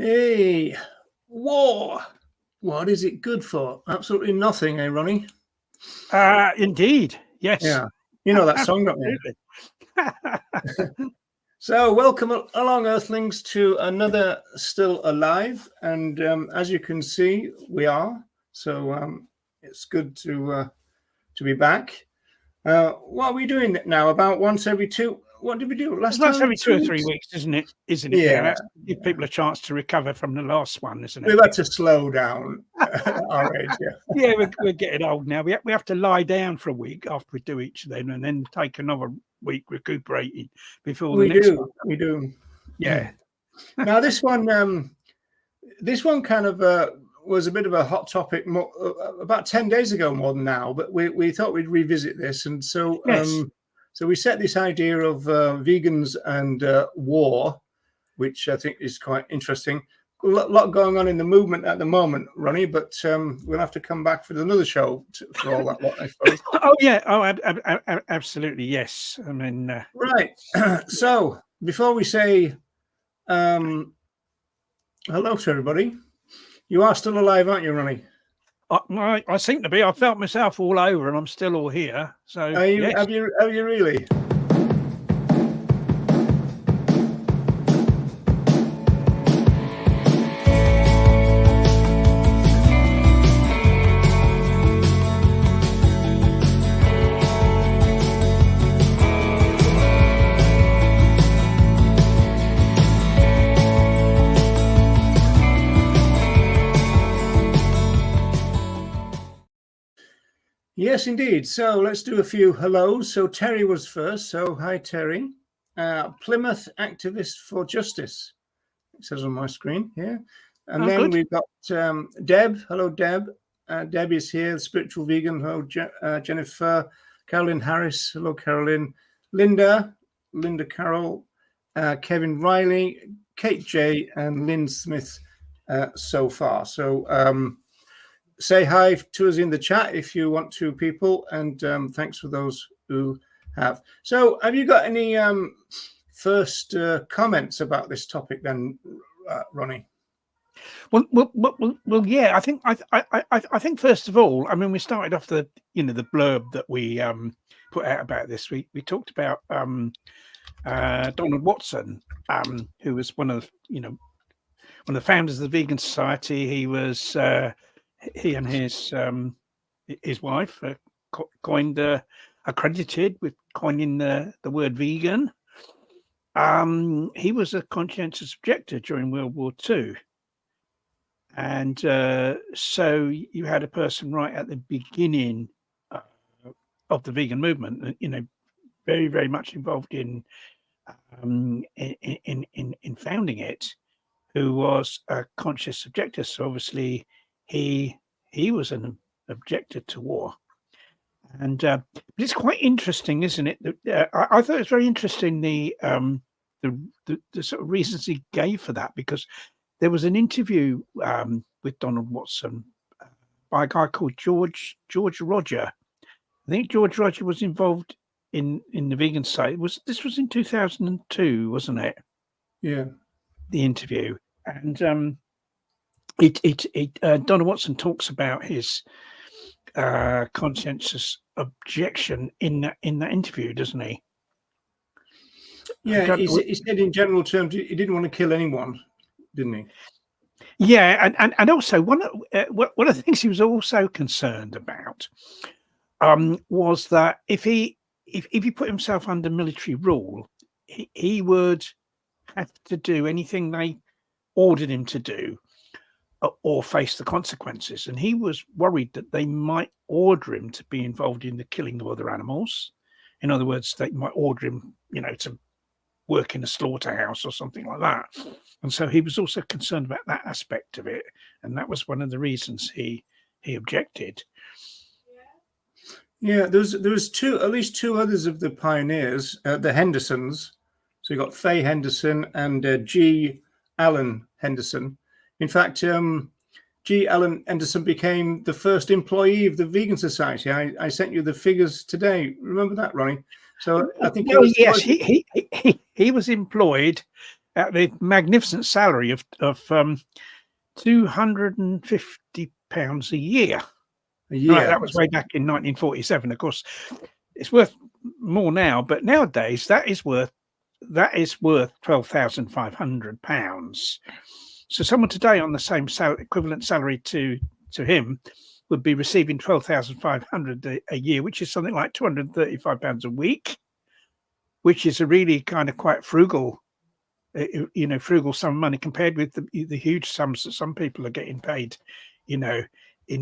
Hey, war. What is it good for? Absolutely nothing, eh, Ronnie? Indeed, yes. Yeah, you know that song, don't you? So, welcome along, Earthlings, to another Still Alive. And as you can see, we are. So it's good to be back. What are we doing now? About once every two. What did we do last time? Once every 2 or 3 weeks, isn't it? Yeah. That's give people a chance to recover from the last one, isn't it? We've had to slow down our age. Yeah, we're getting old now. We have to lie down for a week after we do each of them, and then take another week recuperating before the next one. We do. Yeah. Now this one kind of was a bit of a hot topic about 10 days ago, more than now. But we thought we'd revisit this, and so Yes. So we set this idea of vegans and war, which I think is quite interesting. A lot going on in the movement at the moment, Ronnie, but we'll have to come back for another show for all that lot, I suppose. Oh, yeah. Oh, absolutely, yes. I mean... Right. So, before we say hello to everybody, you are still alive, aren't you, Ronnie? I seem to be. I felt myself all over, and I'm still all here. So, yes. Have you really? Yes, indeed. So let's do a few hellos. So Terry was first. So hi, Terry. Plymouth Activist for Justice. It says on my screen here. And then we've got Deb. Hello, Deb. Deb is here, the spiritual vegan. Hello, Jennifer. Carolyn Harris. Hello, Carolyn. Linda Carroll. Kevin Riley. Kate J. And Lynn Smith so far. So say hi to us in the chat if you want to, people, and thanks for those who have. So have you got any first comments about this topic then, Ronnie? Well, yeah. I think first of all, I mean, we started off the blurb that we put out about this. We talked about Donald Watson, who was one of the founders of the Vegan Society. He was he and his wife coined accredited with coining the word vegan. He was a conscientious objector during World War II. And so you had a person right at the beginning of the vegan movement, very, very much involved in founding it, who was a conscious objector. So obviously he was an objector to war. And but it's quite interesting, isn't it? I thought it was very interesting the sort of reasons he gave for that, because there was an interview with Donald Watson by a guy called George Roger. I think George Roger was involved in the vegan site. This was in 2002, wasn't it? Yeah. The interview. And Donald Watson talks about his conscientious objection in that interview, doesn't he? Yeah, he said in general terms he didn't want to kill anyone, didn't he? Yeah, and also one of the things he was also concerned about was that if he put himself under military rule, he would have to do anything they ordered him to do or face the consequences. And he was worried that they might order him to be involved in the killing of other animals. In other words, they might order him, to work in a slaughterhouse or something like that. And so he was also concerned about that aspect of it. And that was one of the reasons he objected. Yeah, there was at least two others of the pioneers, the Hendersons. So you got Faye Henderson and G. Allen Henderson. In fact, G. Allen Henderson became the first employee of the Vegan Society. I sent you the figures today. Remember that, Ronnie? So I think he was employed at the magnificent salary of £250 a year. Right, that was way back in 1947. Of course, it's worth more now, but nowadays that is worth £12,500. So someone today on the same equivalent salary to him would be receiving £12,500 a year, which is something like £235 a week, which is a really kind of quite frugal, frugal sum of money compared with the huge sums that some people are getting paid, in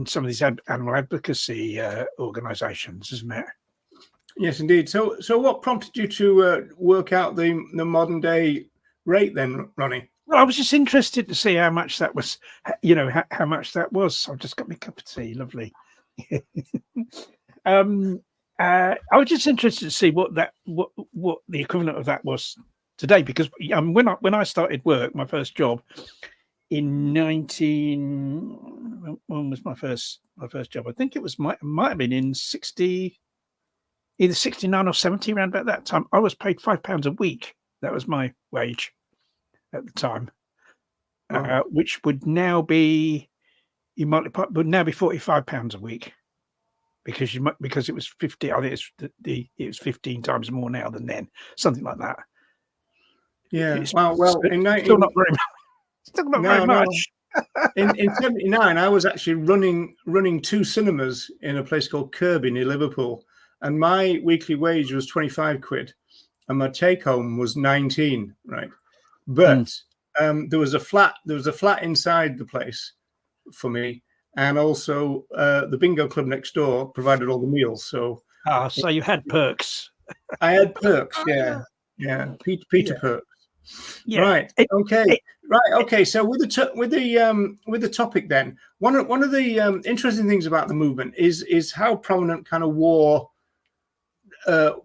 some of these animal advocacy organisations, isn't it? Yes, indeed. So what prompted you to work out the modern day rate then, Ronnie? Well, I was just interested to see how much that was, how much that was. I've just got my cup of tea, lovely. I was just interested to see what the equivalent of that was today, because when I started work, my first job in when was my first job? I think it was might have been in either 69 or 70, around about that time. I was paid £5 a week. That was my wage at the time, which would now be £45 a week, because it was 50. I think it was 15 times more now than then, something like that. Yeah. Well, still not very much. Still not very much. In 79, I was actually running two cinemas in a place called Kirby near Liverpool, and my weekly wage was 25 quid, and my take home was 19. Right, but there was a flat inside the place for me, and also the bingo club next door provided all the meals. So you had perks. I had perks. Yeah. Peter Perks. Yeah. Right. Okay. So with the topic then, one of the interesting things about the movement is how prominent kind of war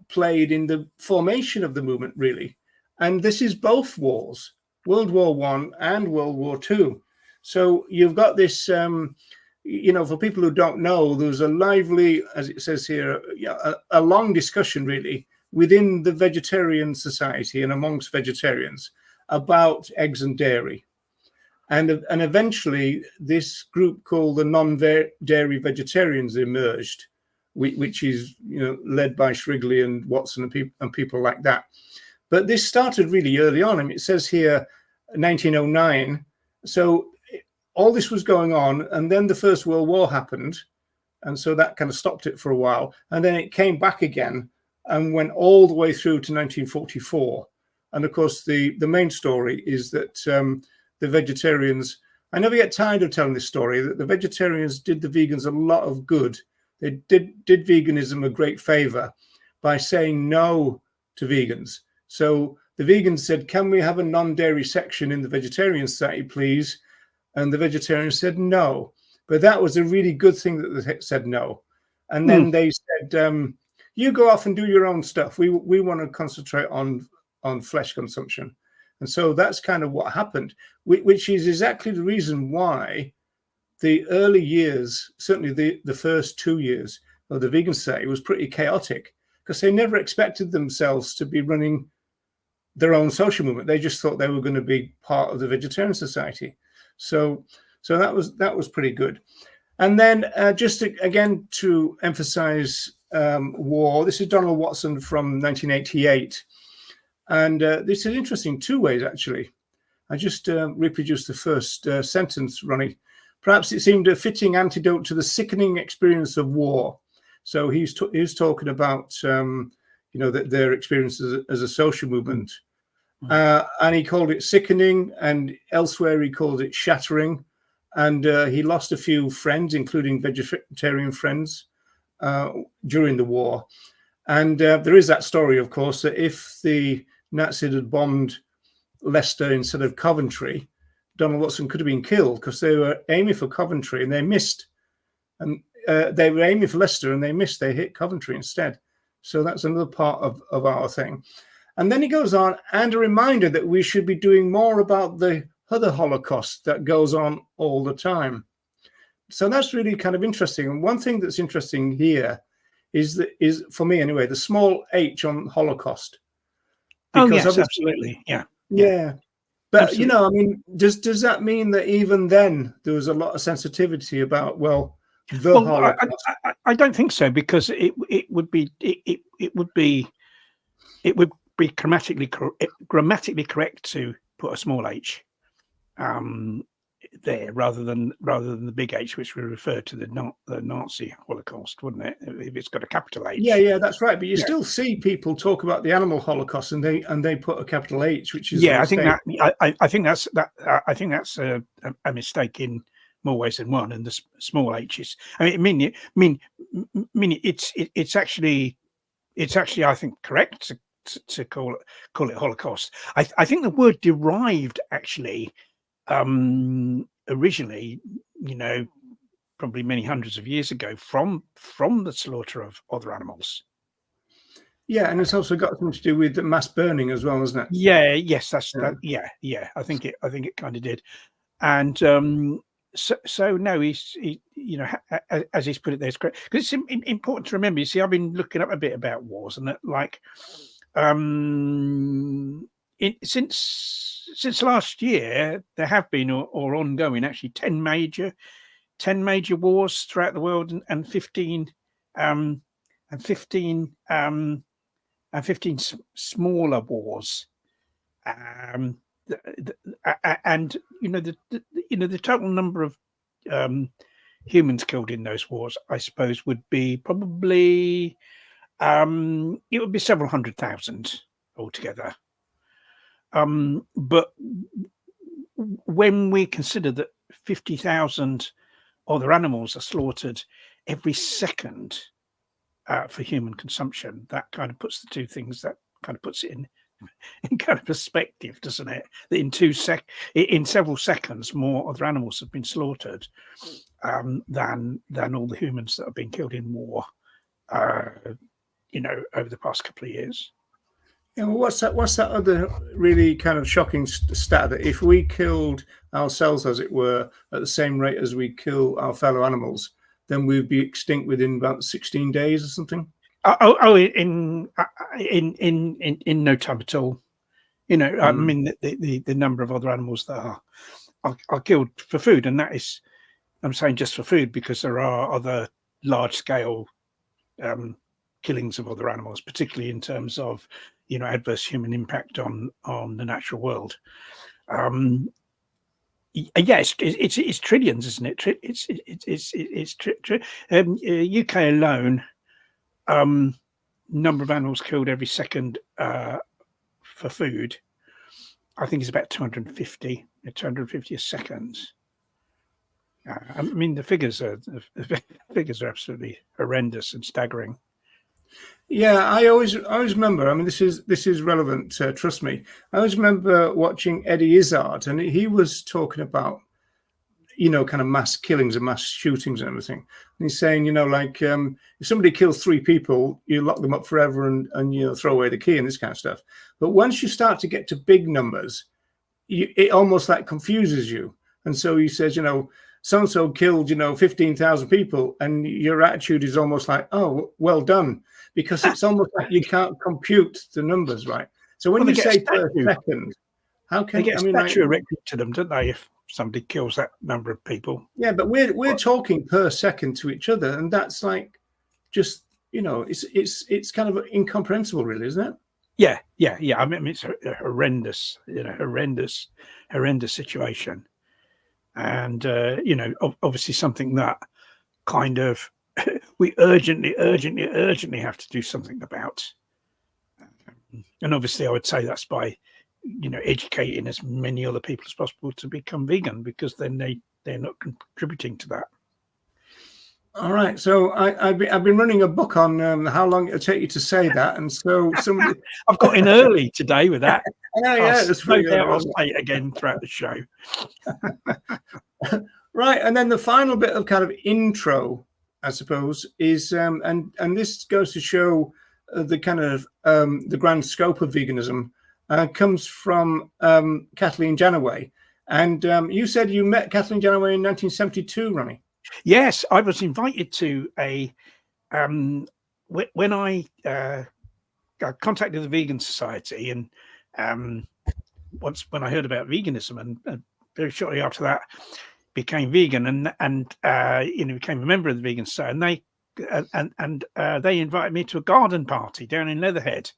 played in the formation of the movement, really. And this is both wars, World War I and World War II. So you've got this, for people who don't know, there's a lively, as it says here, a long discussion really within the vegetarian society and amongst vegetarians about eggs and dairy. And eventually this group called the non-dairy vegetarians emerged, which is led by Shrigley and Watson and people like that. But this started really early on. I mean, it says here 1909. So all this was going on, and then the First World War happened, and so that kind of stopped it for a while. And then it came back again and went all the way through to 1944. And of course, the main story is that the vegetarians, I never get tired of telling this story, that the vegetarians did the vegans a lot of good. They did veganism a great favor by saying no to vegans. So the vegans said, can we have a non-dairy section in the vegetarian society, please? And the vegetarians said no. But that was a really good thing that they said no. And then they said, you go off and do your own stuff. We want to concentrate on flesh consumption. And so that's kind of what happened, which is exactly the reason why the early years, certainly the first 2 years of the vegan society, was pretty chaotic, because they never expected themselves to be running their own social movement. They just thought they were going to be part of the vegetarian society. So that was pretty good. And then again to emphasize war, this is Donald Watson from 1988. And this is interesting two ways, actually. I just reproduced the first sentence, Ronnie. Perhaps it seemed a fitting antidote to the sickening experience of war. So he's talking about, their experience as a social movement. And he called it sickening, and elsewhere he called it shattering. And he lost a few friends, including vegetarian friends, during the war. And there is that story, of course, that if the Nazis had bombed Leicester instead of Coventry, Donald Watson could have been killed, because they were aiming for Coventry and they missed. And they were aiming for Leicester and they missed. They hit Coventry instead. So that's another part of our thing. And then he goes on, and a reminder that we should be doing more about the other Holocaust that goes on all the time. So that's really kind of interesting. And one thing that's interesting here is for me anyway, the small h on Holocaust. Because yes, absolutely. Yeah. But Absolutely. I mean, does that mean that even then there was a lot of sensitivity about the Holocaust? I don't think so, because it would be grammatically correct to put a small h there rather than the big H, which would refer to the Nazi Holocaust, wouldn't it? If it's got a capital H. Yeah, that's right. But you still see people talk about the animal Holocaust, and they put a capital H, which is I think that's a mistake in more ways than one. And the small H is, I mean, it's actually I think correct to call it Holocaust. I think the word derived actually originally, probably many hundreds of years ago, from the slaughter of other animals. Yeah, and it's also got something to do with the mass burning as well, isn't it? Yes, that. Yeah. I think it kind of did, and so no, he as he's put it there, it's great, because it's important to remember. You see, I've been looking up a bit about wars, and that, like, since last year, there have been or ongoing actually 10 major wars throughout the world, and 15 smaller wars, and the total number of humans killed in those wars, I suppose, would be probably it would be several 100,000 altogether. But when we consider that 50,000 other animals are slaughtered every second for human consumption, that kind of puts the two things, that kind of puts it in kind of perspective, doesn't it? That in several seconds, more other animals have been slaughtered than all the humans that have been killed in war, over the past couple of years. Yeah, well, what's that other really kind of shocking stat, that if we killed ourselves, as it were, at the same rate as we kill our fellow animals, then we'd be extinct within about 16 days or something? In no time at all. I mean, the number of other animals that are killed for food, and that is, I'm saying just for food, because there are other large scale killings of other animals, particularly in terms of adverse human impact on the natural world. It's trillions, isn't it? It's UK alone, number of animals killed every second for food, I think, is about 250 a second. I mean, the figures are absolutely horrendous and staggering. Yeah, I always remember. I mean, this is relevant. Trust me. I always remember watching Eddie Izzard, and he was talking about, kind of mass killings and mass shootings and everything. And he's saying, if somebody kills 3 people, you lock them up forever and throw away the key and this kind of stuff. But once you start to get to big numbers, it almost like confuses you. And so he says, so-and-so killed, 15,000 people, and your attitude is almost like, oh, well done. Because it's almost like you can't compute the numbers, right? So when you say per second, how can they get a statue erected to them, don't they, if somebody kills that number of people? Yeah, but we're talking per second to each other, and that's like, just it's kind of incomprehensible, really, isn't it? Yeah. I mean, it's a horrendous, horrendous situation, and obviously something that kind of we urgently have to do something about. And obviously I would say that's by educating as many other people as possible to become vegan, because then they're not contributing to that. All right, so I've been running a book on how long it'll take you to say that, and so somebody I've got in early today with that. That's no doubt I'll say it again throughout the show. Right, and then the final bit of kind of intro, I suppose, is and this goes to show the kind of the grand scope of veganism, comes from Kathleen Janway. And you said you met Kathleen Janway in 1972, Ronnie. Yes, I was invited to a when I contacted the Vegan Society, and when I heard about veganism, and very shortly after that became vegan, and became a member of the Vegan Society, and they invited me to a garden party down in Leatherhead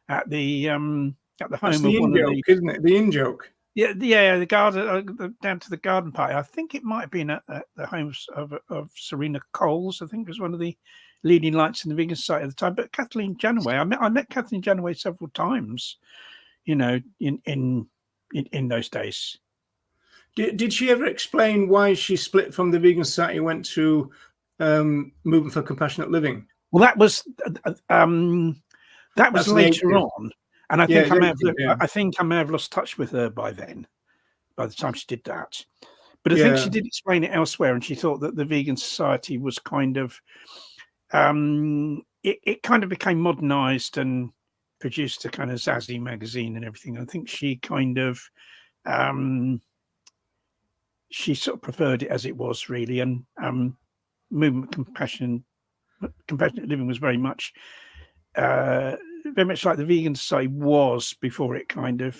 at the home That's of the one in of joke, the isn't it? The in joke. yeah the garden down to the garden party. I think it might have been at the home of Serena Coles. I think was one of the leading lights in the Vegan Society at the time. But Kathleen Janway, I met Kathleen Janway several times, in those days. Did she ever explain why she split from the Vegan Society and went to Movement for Compassionate Living? Well, that was later on, and I think I may have lost touch with her by then. By the time she did that, but I think she did explain it elsewhere, and she thought that the Vegan Society was kind of it kind of became modernized and produced a kind of Zazzy magazine and everything. I think she kind of she sort of preferred it as it was, really, and Movement Compassionate Living was very much like the Vegan Society was before it kind of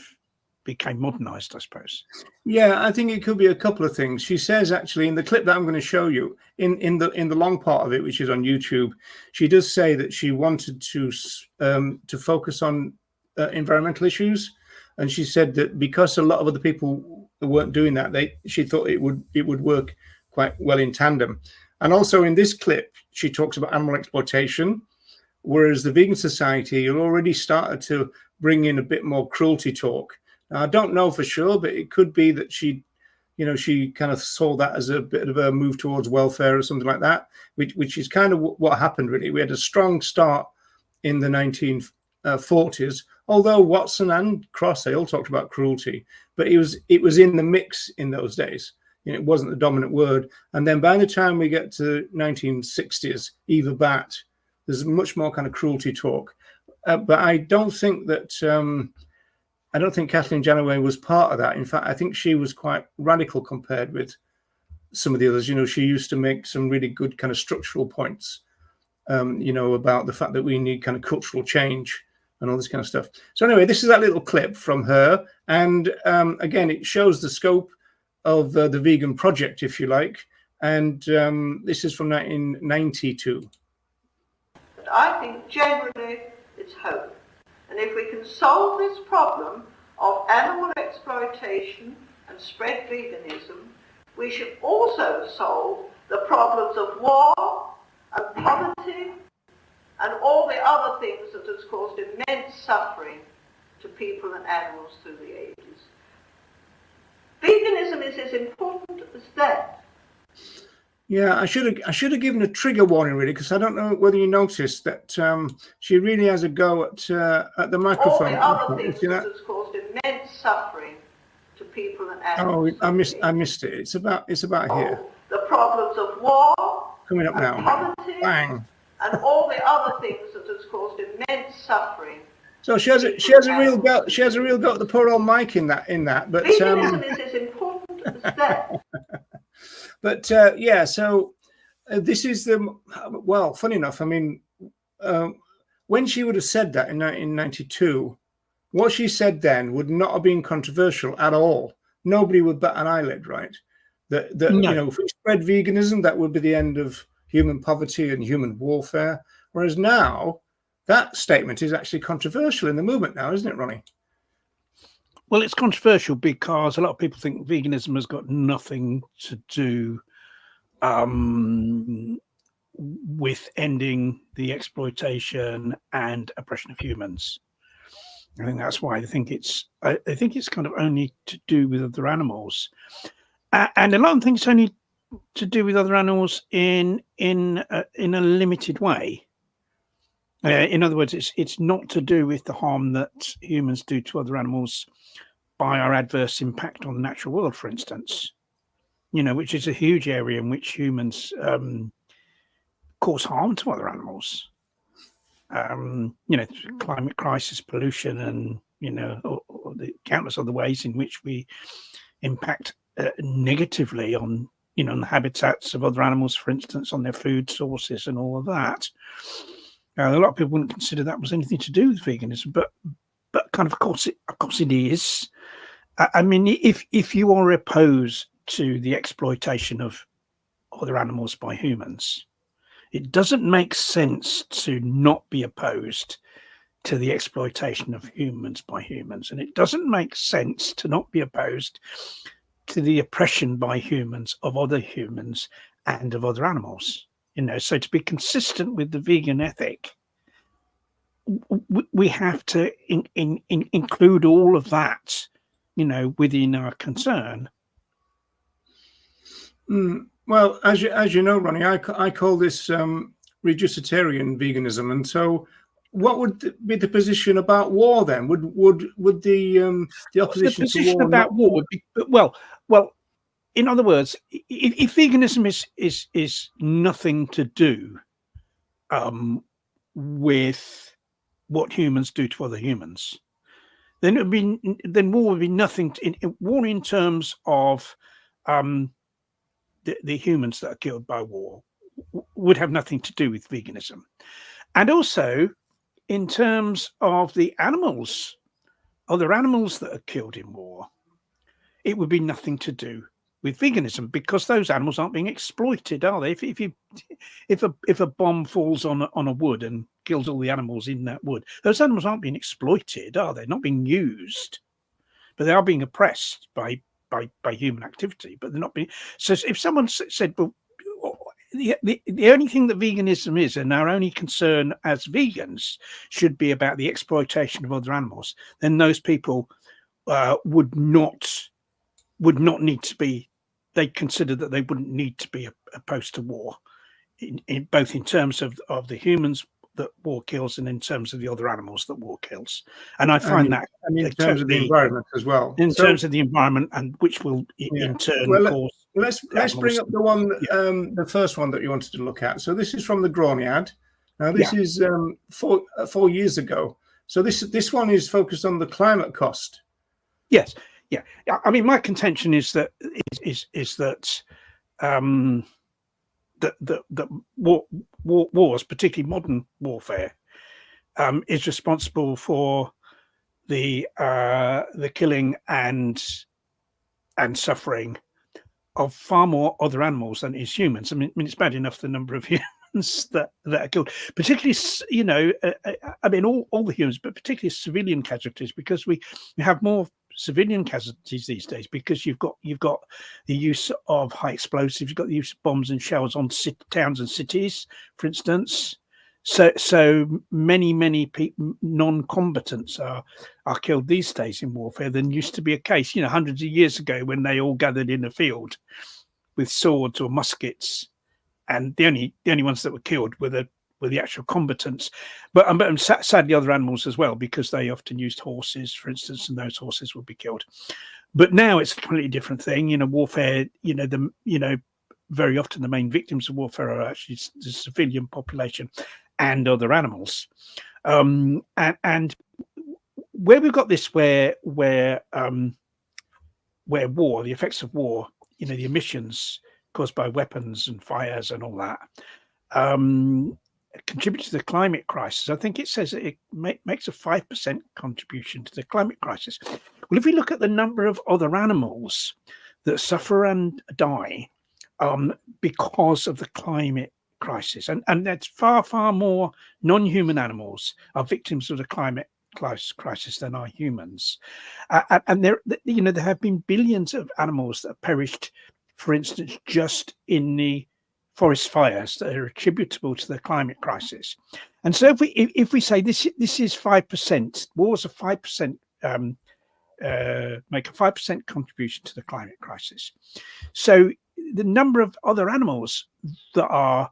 became modernized, I suppose. Yeah, I think it could be a couple of things. She says, actually, in the clip that I'm going to show you, in the long part of it, which is on YouTube, she does say that she wanted to focus on environmental issues, and she said that because a lot of other people weren't doing that, she thought it would work quite well in tandem. And also in this clip, she talks about animal exploitation, whereas the Vegan Society had already started to bring in a bit more cruelty talk. Now, I don't know for sure, but it could be that she kind of saw that as a bit of a move towards welfare or something like that, which is kind of what happened, really. We had a strong start in the 1940s, although Watson and Cross, they all talked about cruelty, but it was in the mix in those days. It wasn't the dominant word. And then by the time we get to 1960s, Eva Batt, there's much more kind of cruelty talk. But I don't think that... I don't think Kathleen Janway was part of that. In fact, I think she was quite radical compared with some of the others. She used to make some really good kind of structural points, about the fact that we need kind of cultural change and all this kind of stuff. So anyway, this is that little clip from her. And again, it shows the scope of the vegan project, if you like. And this is from 1992. I think generally it's hope. And if we can solve this problem of animal exploitation and spread veganism, we should also solve the problems of war and poverty and all the other things that has caused immense suffering to people and animals through the ages. Veganism is as important as that. Yeah, I should have given a trigger warning, really, because I don't know whether you noticed that she really has a go at the microphone. All the other things that has caused immense suffering to people and animals. Oh, I missed it. It's about here. The problems of war, coming up now. Poverty, bang, and all the other things that has caused immense suffering. So she has a real go. She has a real go at the poor old mic in that. But veganism is as important as that. But so this is funny enough, I mean, when she would have said that in 1992, what she said then would not have been controversial at all. Nobody would bat an eyelid, right? That no. If we spread veganism, that would be the end of human poverty and human warfare. Whereas now, that statement is actually controversial in the movement now, isn't it, Ronnie? Well, it's controversial because a lot of people think veganism has got nothing to do with ending the exploitation and oppression of humans. I think that's why I think it's kind of only to do with other animals, and a lot of things only to do with other animals in a limited way. In other words, it's not to do with the harm that humans do to other animals by our adverse impact on the natural world, for instance, which is a huge area in which humans cause harm to other animals. Climate crisis, pollution, and, or the countless other ways in which we impact negatively on, on the habitats of other animals, for instance, on their food sources and all of that. A lot of people wouldn't consider that was anything to do with veganism, but kind of course it is. I mean, if you are opposed to the exploitation of other animals by humans, it doesn't make sense to not be opposed to the exploitation of humans by humans, and it doesn't make sense to not be opposed to the oppression by humans of other humans and of other animals. So to be consistent with the vegan ethic, we have to include all of that, within our concern. Well, as you know, Ronnie, I call this reducitarian veganism, and so what would be the position about war then? Would the opposition the position to war about war would be well? In other words, if veganism is nothing to do with what humans do to other humans, then war would be nothing. War in terms of the humans that are killed by war would have nothing to do with veganism, and also in terms of the animals, other animals that are killed in war, it would be nothing to do with veganism, because those animals aren't being exploited, are they? If a bomb falls on a wood and kills all the animals in that wood, those animals aren't being exploited, are they? Not being used, but they are being oppressed by human activity. But they're not being. So if someone said, well, the only thing that veganism is, and our only concern as vegans should be about the exploitation of other animals, then those people would not need to be. They consider that they wouldn't need to be opposed to war, both in terms of the humans that war kills and in terms of the other animals that war kills. And I find that in terms of the environment as well. In terms of the environment, and which will in turn cause. Let's bring up the one, the first one that you wanted to look at. So this is from the Groniad. Now this is 4 years ago. So this one is focused on the climate cost. Yes. Yeah, I mean, my contention is that that wars, particularly modern warfare, is responsible for the killing and suffering of far more other animals than is humans. I mean, it's bad enough the number of humans that are killed, particularly I mean all the humans, but particularly civilian casualties, because we have more civilian casualties these days, because you've got the use of high explosives, you've got the use of bombs and shells on towns and cities, for instance. So many non-combatants are killed these days in warfare than used to be a case, hundreds of years ago, when they all gathered in a field with swords or muskets, and the only ones that were killed were the actual combatants, but sadly other animals as well, because they often used horses, for instance, and those horses would be killed. But now it's a completely different thing. Warfare, very often the main victims of warfare are actually the civilian population and other animals. And where we've got this, where war, the effects of war, the emissions caused by weapons and fires and all that, contribute to the climate crisis. I think it says that it makes a 5% contribution to the climate crisis. Well, if we look at the number of other animals that suffer and die because of the climate crisis, and that's far more non-human animals are victims of the climate crisis than are humans, and there have been billions of animals that have perished, for instance, just in the forest fires that are attributable to the climate crisis. And so if we say this is 5%, wars are 5%, make a 5% contribution to the climate crisis. So the number of other animals that are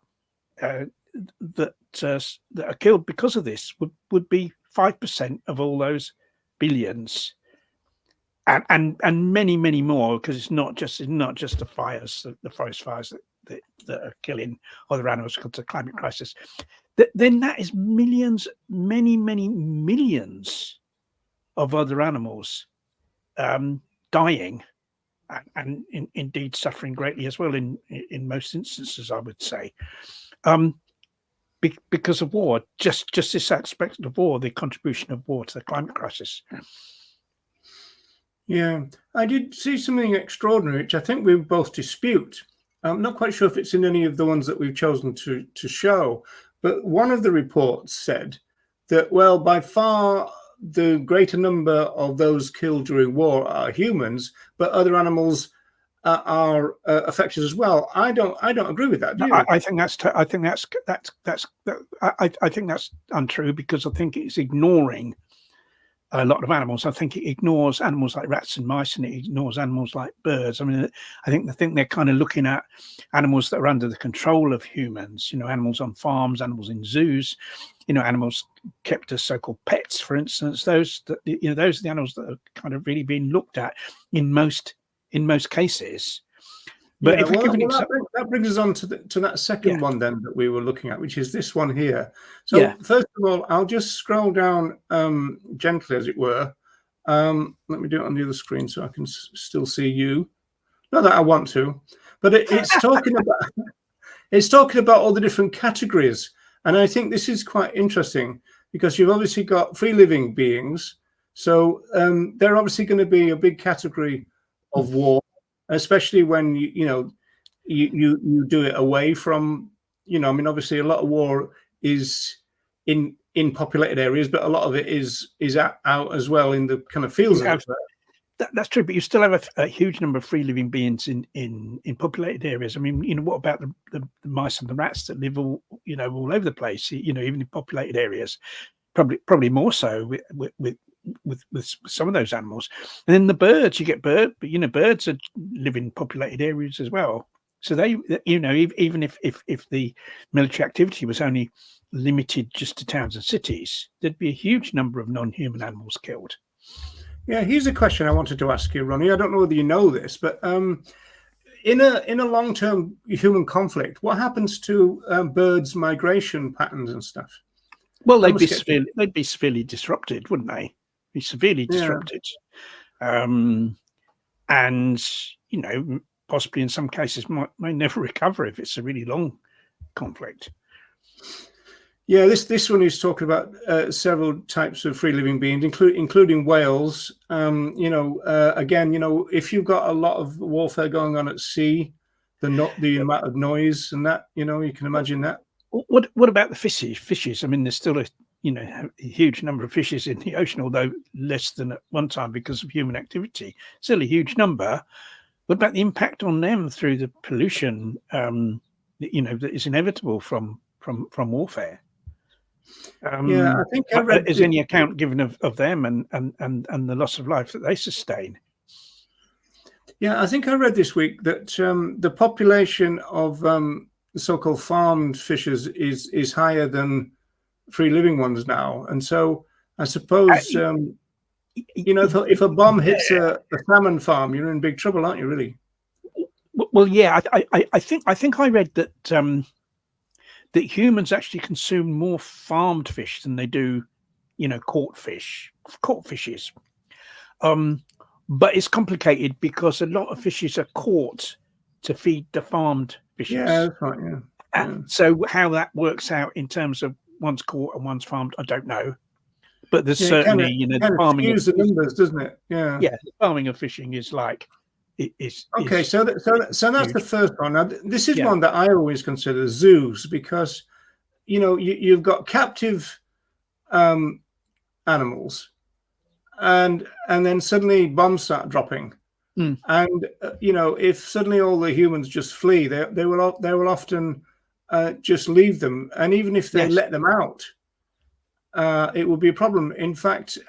killed because of this would be 5% of all those billions, and many more, because it's not just the fires, the forest fires that are killing other animals because of the climate crisis. Then that is millions, many millions of other animals dying, and indeed suffering greatly as well in most instances, I would say. because of war, just this aspect of war, the contribution of war to the climate crisis. Yeah, I did see something extraordinary, which I think we both dispute. I'm not quite sure if it's in any of the ones that we've chosen to show, but one of the reports said that, well, by far the greater number of those killed during war are humans, but other animals are affected as well. I don't agree with that. Do you? I think that's untrue, because I think it's ignoring a lot of animals. I think it ignores animals like rats and mice, and it ignores animals like birds. I mean, I think they're kind of looking at animals that are under the control of humans. You know, animals on farms, animals in zoos. You know, animals kept as so-called pets, for instance. Those are the animals that are kind of really being looked at in most cases. But yeah, that brings us on to that second one then that we were looking at, which is this one here. So first of all, I'll just scroll down gently, as it were. Let me do it on the other screen so I can still see you. Not that I want to, but it's talking about all the different categories, and I think this is quite interesting because you've obviously got free living beings, so they're obviously going to be a big category of war. Especially when you do it away from, I mean, obviously a lot of war is in populated areas, but a lot of it is out as well in the kind of fields. That's true, but you still have a huge number of free living beings in populated areas. I mean, what about the mice and the rats that live all over the place? Even in populated areas, probably more so with some of those animals. And then the birds, you get birds live in populated areas as well. So they, even if the military activity was only limited just to towns and cities, there'd be a huge number of non-human animals killed. Yeah, here's a question I wanted to ask you, Ronnie. I don't know whether you know this, but in a long-term human conflict, what happens to birds' migration patterns and stuff? Well, they'd be severely disrupted, wouldn't they? Be severely disrupted, and possibly in some cases may never recover if it's a really long conflict. Yeah, this one is talking about several types of free living beings, including whales. Again, if you've got a lot of warfare going on at sea, the amount of noise and that, you can imagine that. What about the fishes? I mean, there's still a huge number of fishes in the ocean, although less than at one time because of human activity. Still a huge number. What about the impact on them through the pollution that is inevitable from warfare? I think I read. Is any account given of them and the loss of life that they sustain? Yeah, I think I read this week that the population of the so-called farmed fishes is higher than free living ones now, and so I suppose if a bomb hits a salmon farm, you're in big trouble, aren't you? Really? Well, yeah. I think I read that that humans actually consume more farmed fish than they do, caught fishes. But it's complicated because a lot of fishes are caught to feed the farmed fishes. Yeah, that's right. Yeah. So how that works out in terms of one's caught and one's farmed, I don't know. But there's certainly, the farming of the numbers, doesn't it? Yeah. Yeah, the farming of fishing is like okay. So that's the first one. Now, this is one that I always consider zoos because, you've got captive animals, and then suddenly bombs start dropping, and if suddenly all the humans just flee, they will often just leave them, and even if they let them out, it will be a problem. In fact,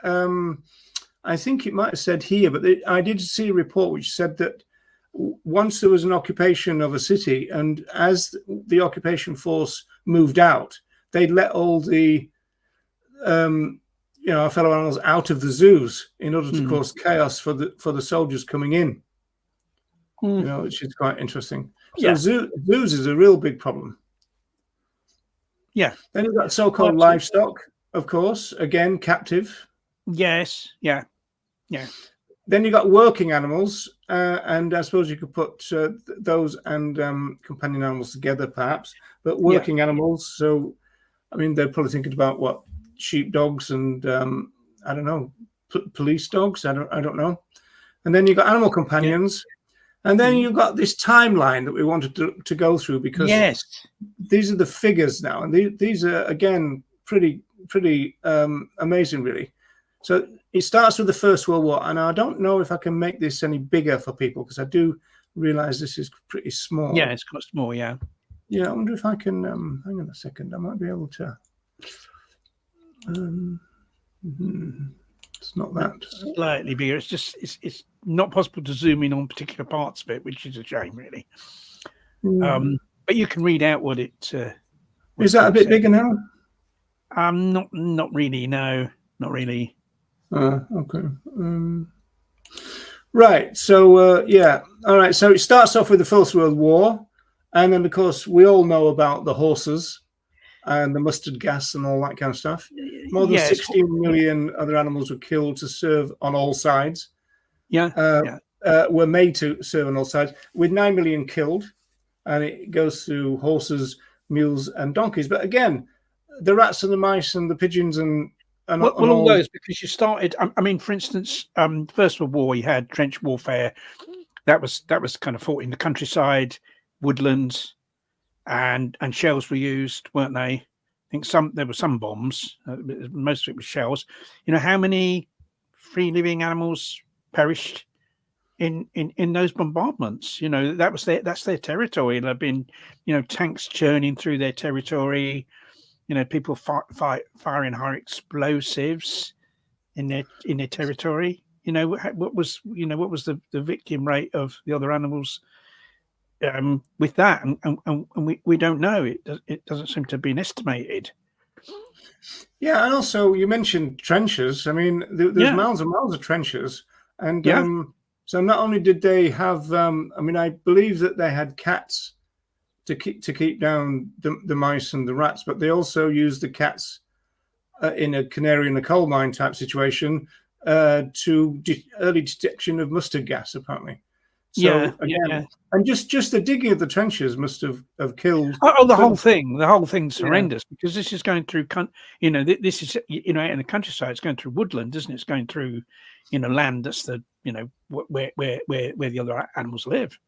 I think it might have said here, but I did see a report which said that once there was an occupation of a city, and as the occupation force moved out, they'd let all the our fellow animals out of the zoos in order to cause chaos for the soldiers coming in. Which is quite interesting. So zoos is a real big problem. Yeah. Then you've got so-called livestock, of course, again, captive. Yes. Yeah. Then you've got working animals, and I suppose you could put those and companion animals together, perhaps. But working animals, so I mean, they're probably thinking about what, sheepdogs and I don't know, police dogs. I don't know. And then you've got animal companions, and then you've got this timeline that we wanted to go through, because these are the figures now, and these are again pretty amazing, really. So it starts with the First World War, and I don't know if I can make this any bigger for people, because I do realize this is pretty small. Yeah, it's quite small. Yeah. Yeah, I wonder if I can. Hang on a second. I might be able to. It's not that slightly bigger. It's just it's not possible to zoom in on particular parts of it, which is a shame, really. But you can read out what it. Is that a bit bigger now? Not really. No, not really. Okay. Right. So yeah. All right. So it starts off with the First World War, and then of course we all know about the horses and the mustard gas and all that kind of stuff. More than 16 million other animals were killed to serve on all sides. Were made to serve on all sides, with 9 million killed, and it goes through horses, mules, and donkeys. But again, the rats and the mice and the pigeons and all those, because you started. I mean, for instance, First World War, you had trench warfare. That was kind of fought in the countryside, woodlands, and shells were used, weren't they? I think there were some bombs. Most of it was shells. You know how many free-living animals perished in those bombardments? You know, that's their territory. There've been, tanks churning through their territory. People firing high explosives in their territory. What was the victim rate of the other animals with that, and we don't know. It doesn't seem to have been estimated. Yeah, and also you mentioned trenches. I mean, there's miles and miles of trenches, and so not only did they have, I mean, I believe that they had cats to keep down the mice and the rats, but they also used the cats in a canary in a coal mine type situation to early detection of mustard gas, apparently. So and just the digging of the trenches must have killed. The whole thing's horrendous, because this is going through, this is, out in the countryside, it's going through woodland, isn't it? It's going through, land that's the, where the other animals live.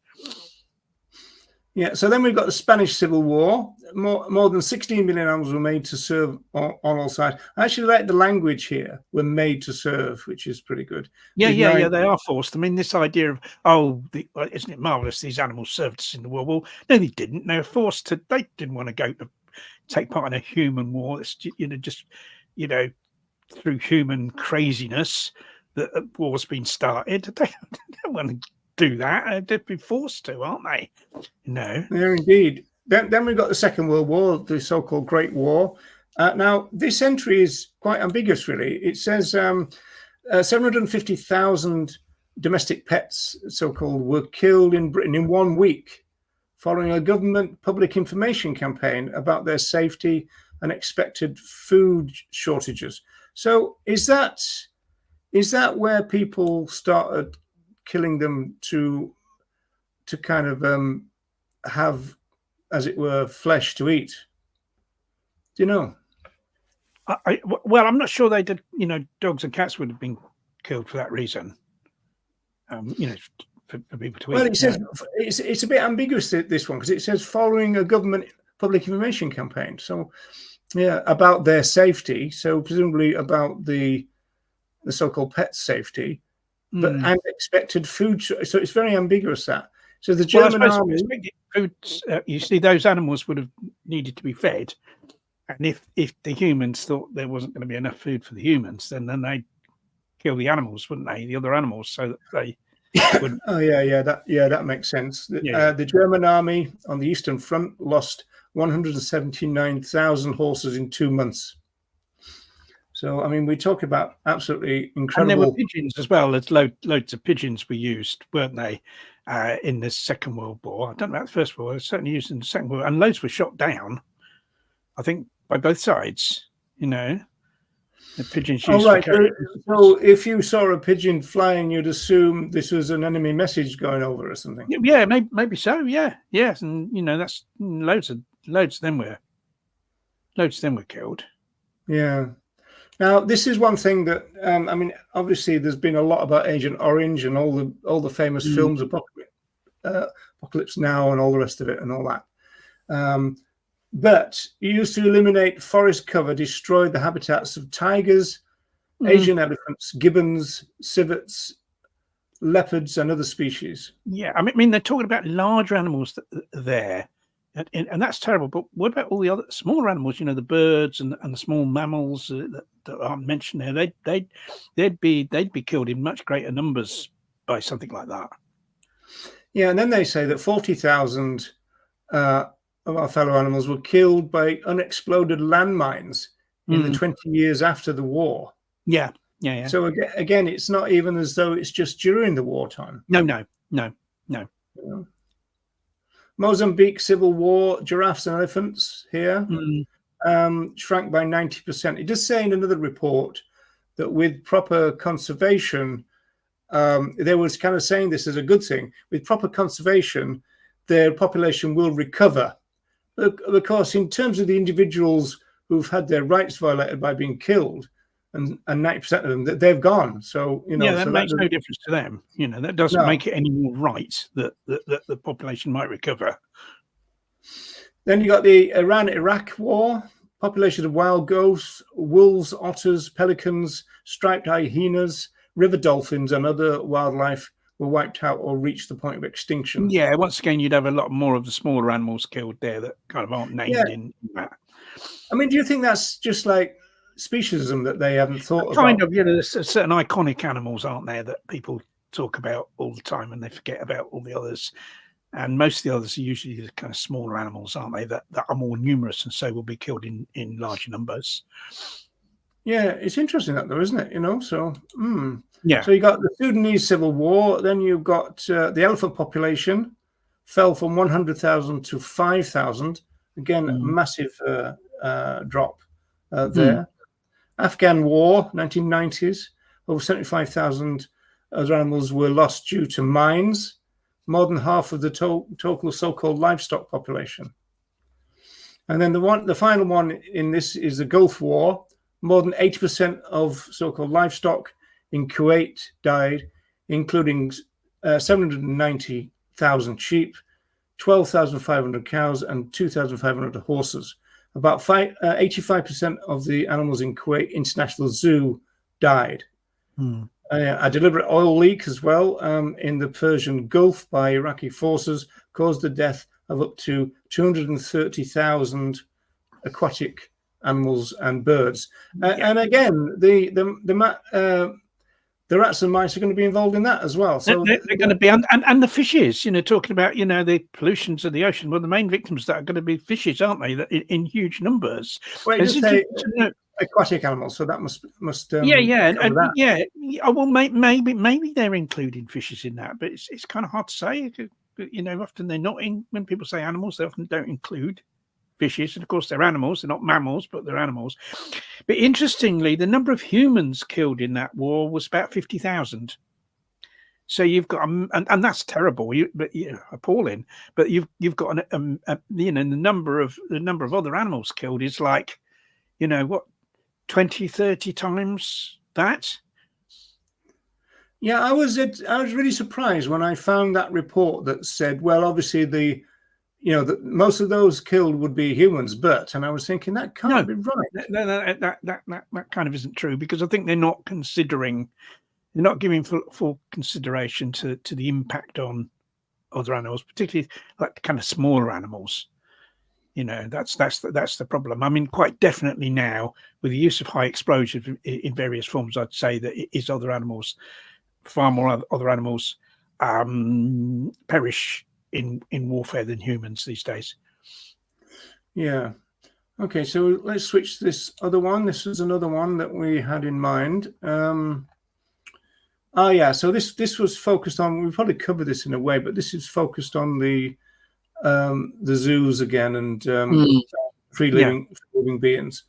Yeah, so then we've got the Spanish Civil War. More than 16 million animals were made to serve on all sides. I actually like the language here, were made to serve, which is pretty good. Yeah, they are forced. I mean, this idea of, isn't it marvellous, these animals served us in the World War? No, they didn't. They were forced to, they didn't want to go to take part in a human war. It's, just, through human craziness that a war's been started. They don't want to do that. They'd be forced to, aren't they? No. Yeah, indeed. Then we've got the Second World War, the so-called Great War. Now, this entry is quite ambiguous, really. It says 750,000 domestic pets, so-called, were killed in Britain in 1 week, following a government public information campaign about their safety and expected food shortages. So is that where people started killing them to kind of have, as it were, flesh to eat? Do you know? Well, I'm not sure they did. Dogs and cats would have been killed for that reason. For people to eat. Well, it says it's a bit ambiguous, this one, because it says following a government public information campaign. So, yeah, about their safety. So presumably about the so-called pet safety. But and expected food, so it's very ambiguous, that. So the German army, food, you see, those animals would have needed to be fed, and if the humans thought there wasn't going to be enough food for the humans, then they'd kill the animals, wouldn't they? The other animals, so that they wouldn't. that makes sense. The German army on the Eastern Front lost 179,000 horses in 2 months. So, I mean, we talk about absolutely incredible. And there were pigeons as well. There's loads of pigeons were used, weren't they, in the Second World War? I don't know about the First World War. It's certainly used in the Second World War. And loads were shot down, I think, by both sides, The pigeons used right. So if you saw a pigeon flying, you'd assume this was an enemy message going over or something? Yeah, maybe so, yeah. Yes, and, that's loads of them were. Loads of them were killed. Yeah. Now, this is one thing that I mean, obviously, there's been a lot about Agent Orange and all the famous films, Apocalypse Now, and all the rest of it, and all that. But you used to eliminate forest cover, destroyed the habitats of tigers, Asian elephants, gibbons, civets, leopards, and other species. Yeah, I mean, they're talking about larger animals there, and that's terrible. But what about all the other smaller animals? You know, the birds and the small mammals that aren't mentioned there. They'd be killed in much greater numbers by something like that. Yeah, and then they say that 40,000 of our fellow animals were killed by unexploded landmines in the 20 years after the war. Yeah. So again, it's not even as though it's just during the wartime. No. Mozambique civil war, giraffes and elephants here shrank by 90%. It does say in another report that with proper conservation, they was kind of saying this as a good thing. With proper conservation, their population will recover. Of course, in terms of the individuals who've had their rights violated by being killed, and 90% of them, that they've gone. So, you know, that makes no difference to them. You know, that doesn't make it any more right that the population might recover. Then you got the Iran-Iraq war. Population of wild goats, wolves, otters, pelicans, striped hyenas, river dolphins, and other wildlife were wiped out or reached the point of extinction. Yeah, once again, you'd have a lot more of the smaller animals killed there that kind of aren't named in that. I mean, do you think that's just like speciesism that they haven't thought about? Kind of, you know, there's certain iconic animals, aren't there, that people talk about all the time and they forget about all the others. And most of the others are usually the kind of smaller animals, aren't they, that are more numerous and so will be killed in larger numbers. Yeah, it's interesting that though, isn't it? You know, so yeah. So you got the Sudanese civil war, then you've got the elephant population fell from 100,000 to 5,000. Again, massive drop there. Afghan war, 1990s, over 75,000 other animals were lost due to mines, more than half of the total so-called livestock population. And then the final one in this is the Gulf War. More than 80% of so-called livestock in Kuwait died, including 790,000 sheep, 12,500 cows, and 2,500 horses. About 85% of the animals in Kuwait International Zoo died. A deliberate oil leak as well in the Persian Gulf by Iraqi forces caused the death of up to 230,000 aquatic animals and birds. And again, the rats and mice are going to be involved in that as well. So they're going to be, and the fishes, you know, talking about, you know, the pollutions of the ocean. Well, the main victims that are going to be fishes, aren't they? That in huge numbers. Well, aquatic animals, so that must well, maybe they're including fishes in that, but it's kind of hard to say. You know, often they're not in. When people say animals, they often don't include fishes, and of course they're animals. They're not mammals, but they're animals. But interestingly, the number of humans killed in that war was about 50,000. So you've got, and that's terrible, appalling. But you've got you know, the number of other animals killed is like, you know, what, 20, 30 times that. Yeah, I was really surprised when I found that report that said, well, obviously most of those killed would be humans, and I was thinking that can't be right. That kind of isn't true, because I think they're not giving full consideration to the impact on other animals, particularly like the kind of smaller animals. You know, that's the problem. I mean, quite definitely now, with the use of high explosives in various forms, I'd say that it is far more other animals perish in warfare than humans these days. Yeah. Okay, so let's switch to this other one. This is another one that we had in mind. So this was focused on, we probably covered this in a way, but this is focused on the zoos again and free living beings.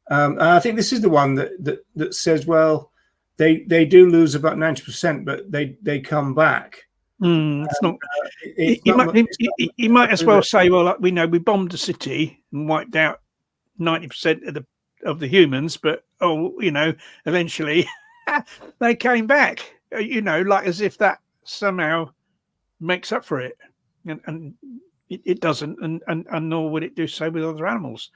And I think this is the one that says, well, they do lose about 90%, but they come back. It's not. You might as well say, well, like, we know we bombed a city and wiped out 90% of the humans, but eventually they came back. Like as if that somehow makes up for it, and it doesn't, and nor would it do so with other animals.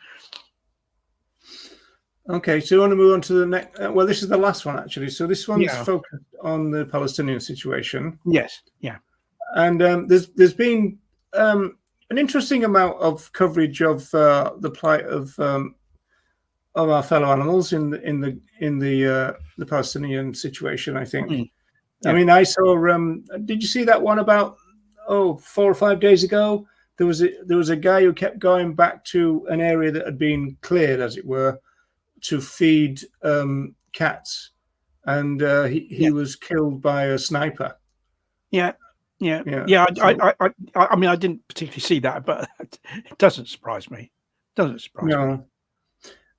Okay, so you want to move on to the next? Well, this is the last one actually. So this one's Yeah. focused on the Palestinian situation. Yes, yeah, and there's been an interesting amount of coverage of the plight of our fellow animals in the Palestinian situation. I think. Yeah. I mean, I saw. Did you see that one about 4 or 5 days ago? There was a guy who kept going back to an area that had been cleared, as it were, to feed cats, and he was killed by a sniper. Yeah. I mean, I didn't particularly see that, but it doesn't surprise me. Me.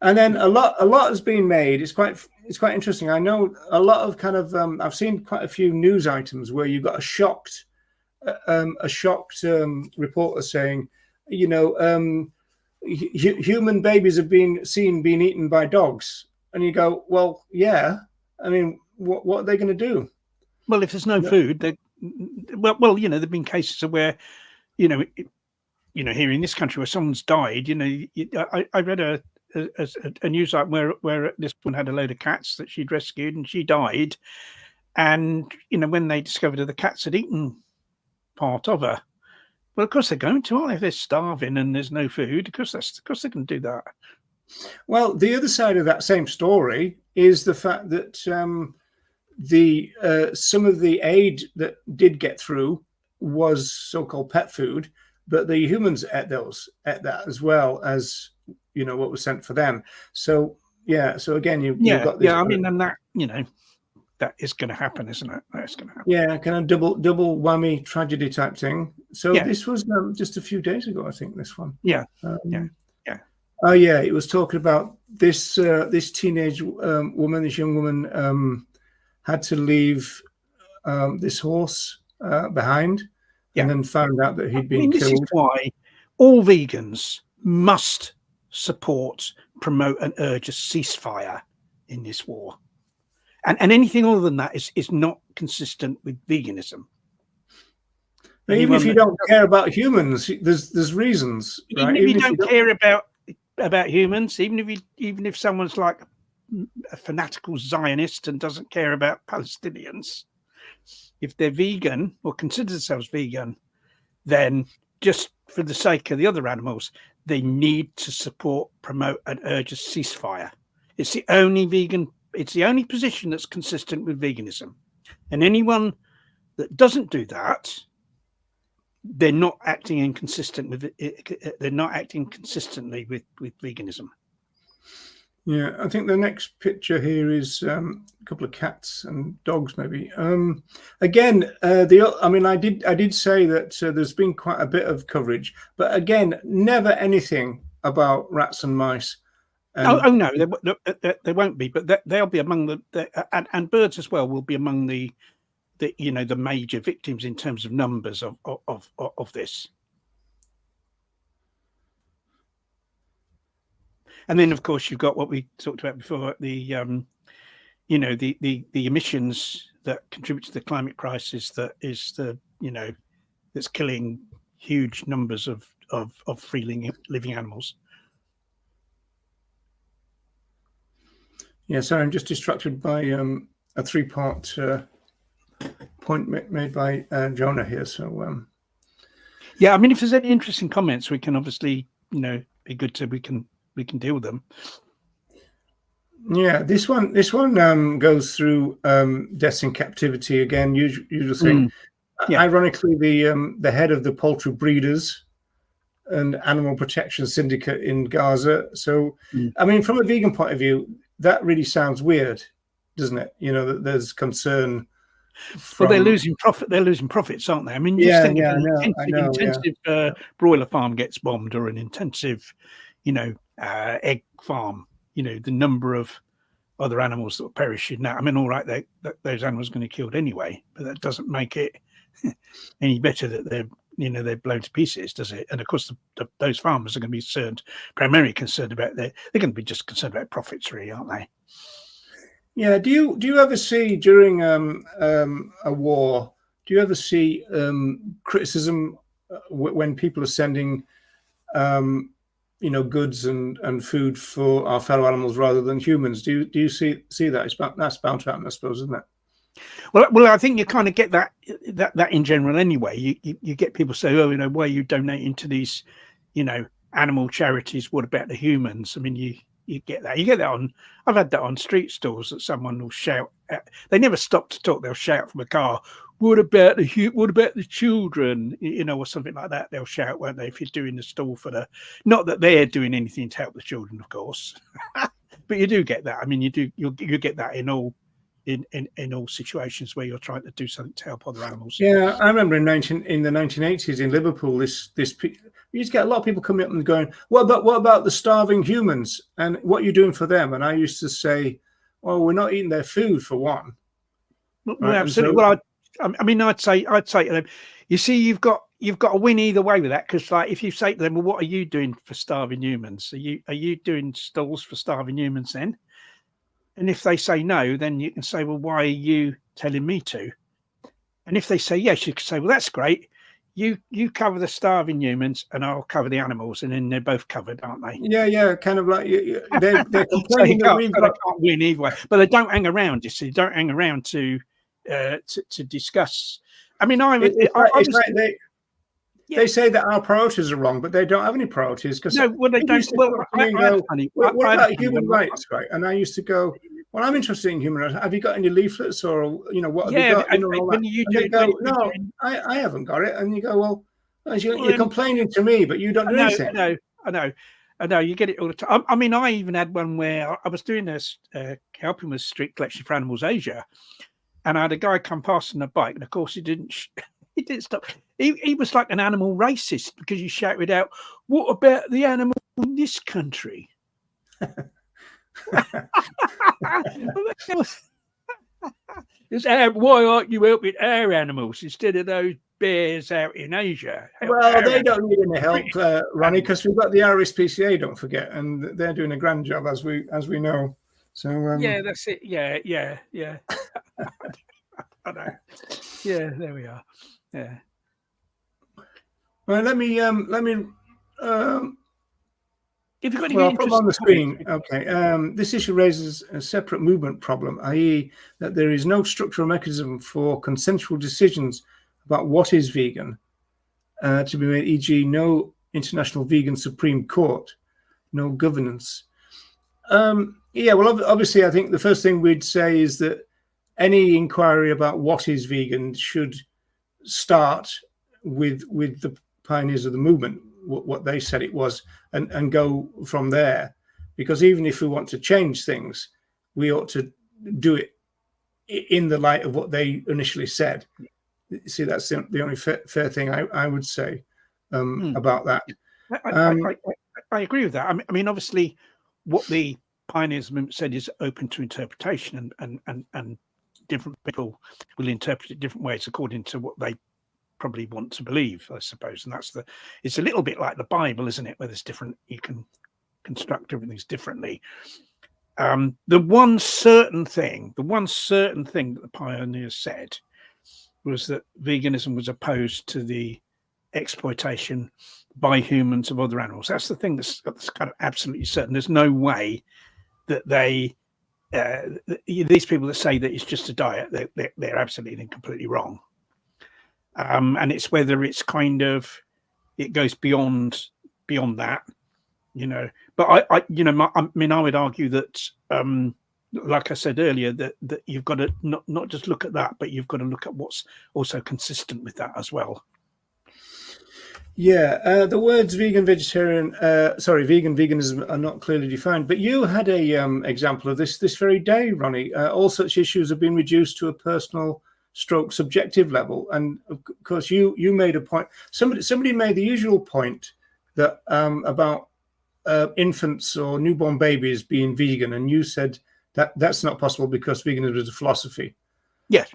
And then a lot has been made. It's quite interesting. I know a lot of kind of I've seen quite a few news items where you've got a shocked reporter saying, human babies have been eaten by dogs, and you go, well, yeah. I mean, what are they going to do? Well, if there's no food, there've been cases of where, here in this country where someone's died. I read a news item where this one had a load of cats that she'd rescued, and she died, and when they discovered that the cats had eaten part of her. Well, of course they're going to, aren't they? If they're starving and there's no food, of course they can do that. Well, the other side of that same story is the fact that some of the aid that did get through was so-called pet food, but the humans ate that as well as what was sent for them. So so again, you've got this. Yeah, I mean, and that that is going to happen, isn't it? That's going to happen. Yeah, kind of double whammy tragedy type thing. So this was just a few days ago, I think. This one. Yeah. Oh yeah, it was talking about this teenage woman, this young woman, had to leave this horse behind, and then found out that he'd been killed. This is why all vegans must support, promote, and urge a ceasefire in this war. And anything other than that is not consistent with veganism. Even if you don't care about humans, there's reasons. Even if you don't care about humans, even if someone's like a fanatical Zionist and doesn't care about Palestinians, if they're vegan or consider themselves vegan, then just for the sake of the other animals, they need to support, promote, and urge a ceasefire. It's the only position that's consistent with veganism. And anyone that doesn't do that, they're not acting inconsistent with it. They're not acting consistently with veganism. Yeah, I think the next picture here is a couple of cats and dogs, maybe. Again, I did say that there's been quite a bit of coverage, but again, never anything about rats and mice. No, there won't be, but they'll be among and birds as well will be among the major victims in terms of numbers of this. And then, of course, you've got what we talked about before, the emissions that contribute to the climate crisis, that's killing huge numbers of free living animals. Yeah, sorry, I'm just distracted by a three-part point made by Jonah here. So, yeah, I mean, if there's any interesting comments, we can obviously, be good to we can deal with them. Yeah, this one goes through deaths in captivity again. Usual thing. Yeah. Ironically, the head of the poultry breeders and animal protection syndicate in Gaza. So, I mean, from a vegan point of view, that really sounds weird, doesn't it? That there's concern. Well, they're losing profit. They're losing profits, aren't they? I mean, just think of an intensive broiler farm gets bombed, or an intensive, egg farm. The number of other animals that will perish in that. I mean, all right, those animals are going to be killed anyway, but that doesn't make it any better that they're they're blown to pieces, does it? And of course, those farmers are going to be primarily concerned about they're going to be just concerned about profits, really, aren't they? Yeah. Do you ever see during a war? Do you ever see criticism when people are sending goods and food for our fellow animals rather than humans? Do you see that? That's bound to happen, I suppose, isn't it? Well, I think you kind of get that in general anyway. You get people say, oh, why are you donating to these, animal charities? What about the humans? I mean, you get that. You get that on. I've had that on street stalls that someone will shout. They never stop to talk. They'll shout from a car. What about the children? Or something like that. They'll shout, won't they? If you're doing the stall for not that they're doing anything to help the children, of course, but you do get that. I mean, you get that in all. In all situations where you're trying to do something to help other animals. Yeah, I remember in the 1980s in Liverpool, you used to get a lot of people coming up and going, what about the starving humans and what you're doing for them? And I used to say, well, we're not eating their food for one. Well, right? Absolutely. Well, I'd say to them, you see, you've got to win either way with that, because like if you say to them, well, what are you doing for starving humans? Are you doing stalls for starving humans then? And if they say no, then you can say, well, why are you telling me to? And if they say yes, you can say, well, that's great. You cover the starving humans and I'll cover the animals, and then they're both covered, aren't they? Yeah, kind of like they're complaining so they can't win either way. But they don't hang around, you see. They don't hang around to discuss. I mean, they say that our priorities are wrong, but they don't have any priorities. No, well, they don't. What about human rights, right? And I used to go, well, I'm interested in human rights. Have you got any leaflets or, what have you got? No, I haven't got it. And you go, well, you're complaining to me, but you don't do anything. I know. You get it all the time. I mean, I even had one where I was doing this, helping with street collection for Animals Asia. And I had a guy come past on a bike. And of course, he didn't stop. He was like an animal racist because he shouted out, what about the animal in this country? Why aren't you helping our animals instead of those bears out in Asia? Well, they don't need any help, Ronnie, because we've got the RSPCA, don't forget, and they're doing a grand job, as we know. So yeah, that's it. Yeah. I know. Yeah, there we are. Yeah. Well, let me. If you've got any I'll put them on the screen. Okay. This issue raises a separate movement problem, i.e., that there is no structural mechanism for consensual decisions about what is vegan to be made. E.g., no international vegan Supreme Court, no governance. Yeah. Well, obviously, I think the first thing we'd say is that any inquiry about what is vegan should start with the pioneers of the movement, what they said it was, and go from there. Because even if we want to change things, we ought to do it in the light of what they initially said. See, that's the only fair thing I would say about that. I agree with that. I mean, obviously, what the pioneers movement said is open to interpretation, and different people will interpret it different ways according to what they probably want to believe, I suppose. And it's a little bit like the Bible, isn't it, where there's different, you can construct everything differently. The one certain thing that the pioneers said was that veganism was opposed to the exploitation by humans of other animals. That's the thing that's kind of absolutely certain. There's no way that these people that say that it's just a diet, they're absolutely and completely wrong. And it's whether it's kind of, it goes beyond that, But I would argue that, like I said earlier, that you've got to not just look at that, but you've got to look at what's also consistent with that as well. Yeah, the words vegan, veganism are not clearly defined. But you had a example of this very day, Ronnie. All such issues have been reduced to a personal subjective level. And of course, you made a point. Somebody made the usual point that about infants or newborn babies being vegan, and you said that's not possible because veganism is a philosophy. Yes.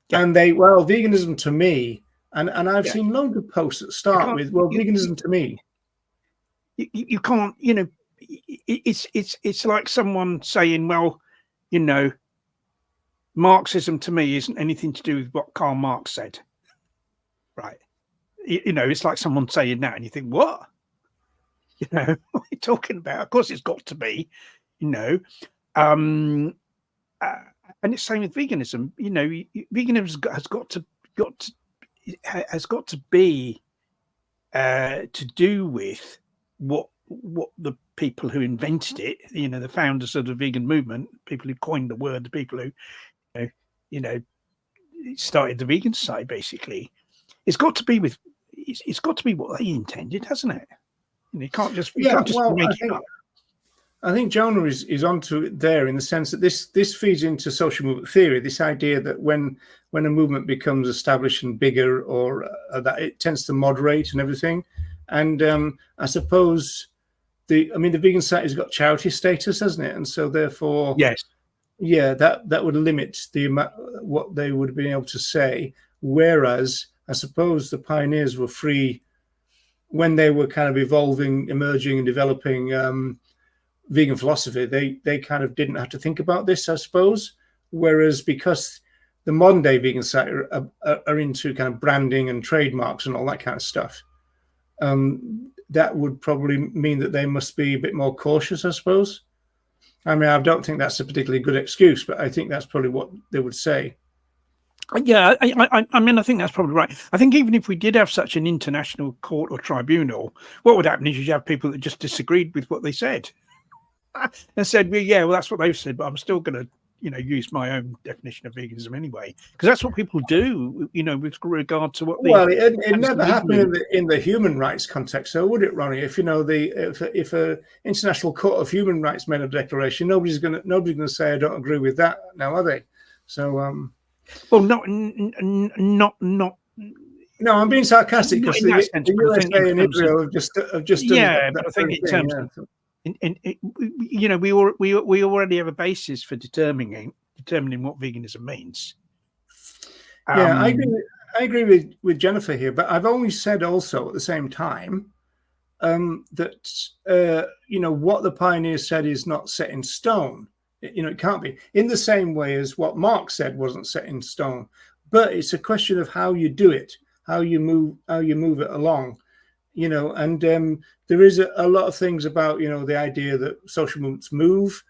Yeah. And veganism to me And I've seen loads of posts that start with, well, veganism to me. You can't, you know, it's like someone saying, well, you know, Marxism to me isn't anything to do with what Karl Marx said. Right. You know, it's like someone saying that and you think, what? You know, what are you talking about? Of course it's got to be, you know. And it's same with veganism. You know, veganism has got to be to do with what the people who invented it, you know, the founders of the vegan movement, people who coined the word, the people who you know started the vegan society, basically. It's got to be with it's got to be what they intended, hasn't it? And you can't just make it up. I think Jonah is onto it there, in the sense that this feeds into social movement theory, this idea that when a movement becomes established and bigger, or that it tends to moderate and everything. And I suppose the vegan society has got charity status, hasn't it? And so therefore, yes, yeah, that would limit the amount what they would be able to say. Whereas I suppose the pioneers were free when they were kind of evolving, emerging, and developing vegan philosophy. They kind of didn't have to think about this, I suppose. Whereas because the modern day vegan society are into kind of branding and trademarks and all that kind of stuff, that would probably mean that they must be a bit more cautious, I suppose. I mean, I don't think that's a particularly good excuse, but I think that's probably what they would say. Yeah, I mean, I think that's probably right. I think even if we did have such an international court or tribunal, what would happen is you'd have people that just disagreed with what they said and said, well, yeah, well, that's what they've said, but I'm still going to, you know, use my own definition of veganism anyway, because that's what people do, you know, with regard to what. Well, it never happened in the human rights context, so would it, Ronnie? If you know if a international court of human rights made a declaration, nobody's going to say I don't agree with that now, are they? So, well, not. No, I'm being sarcastic, because the USA and Israel have just yeah, but I think in terms of. You know, we already have a basis for determining what veganism means. Yeah, I agree with Jennifer here, but I've always said also at the same time that you know, what the pioneers said is not set in stone. You know, it can't be, in the same way as what Marx said wasn't set in stone. But it's a question of how you do it, how you move it along. You know, and there is a lot of things about, you know, the idea that social movements move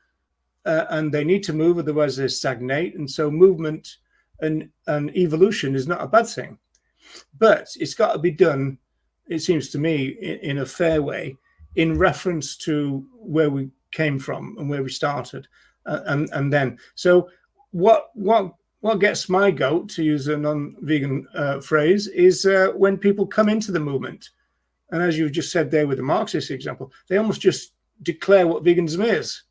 and they need to move, otherwise they stagnate. And so movement and evolution is not a bad thing, but it's got to be done, it seems to me, in a fair way, in reference to where we came from and where we started. And then, so what gets my goat, to use a non-vegan phrase, is when people come into the movement. And as you've just said there with the Marxist example, they almost just declare what veganism is,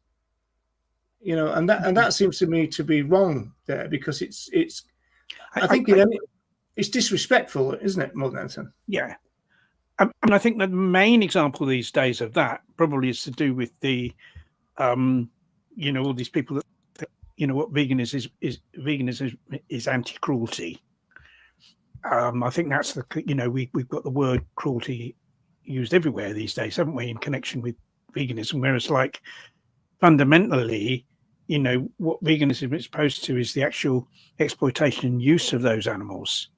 you know, and that seems to me to be wrong there, because it's disrespectful, isn't it, more than anything? Yeah. And I think that the main example these days of that probably is to do with the, you know, all these people that you know, what veganism is anti-cruelty. I think that's the, you know, we've got the word cruelty used everywhere these days, haven't we, in connection with veganism, whereas like fundamentally, you know, what veganism is opposed to is the actual exploitation and use of those animals,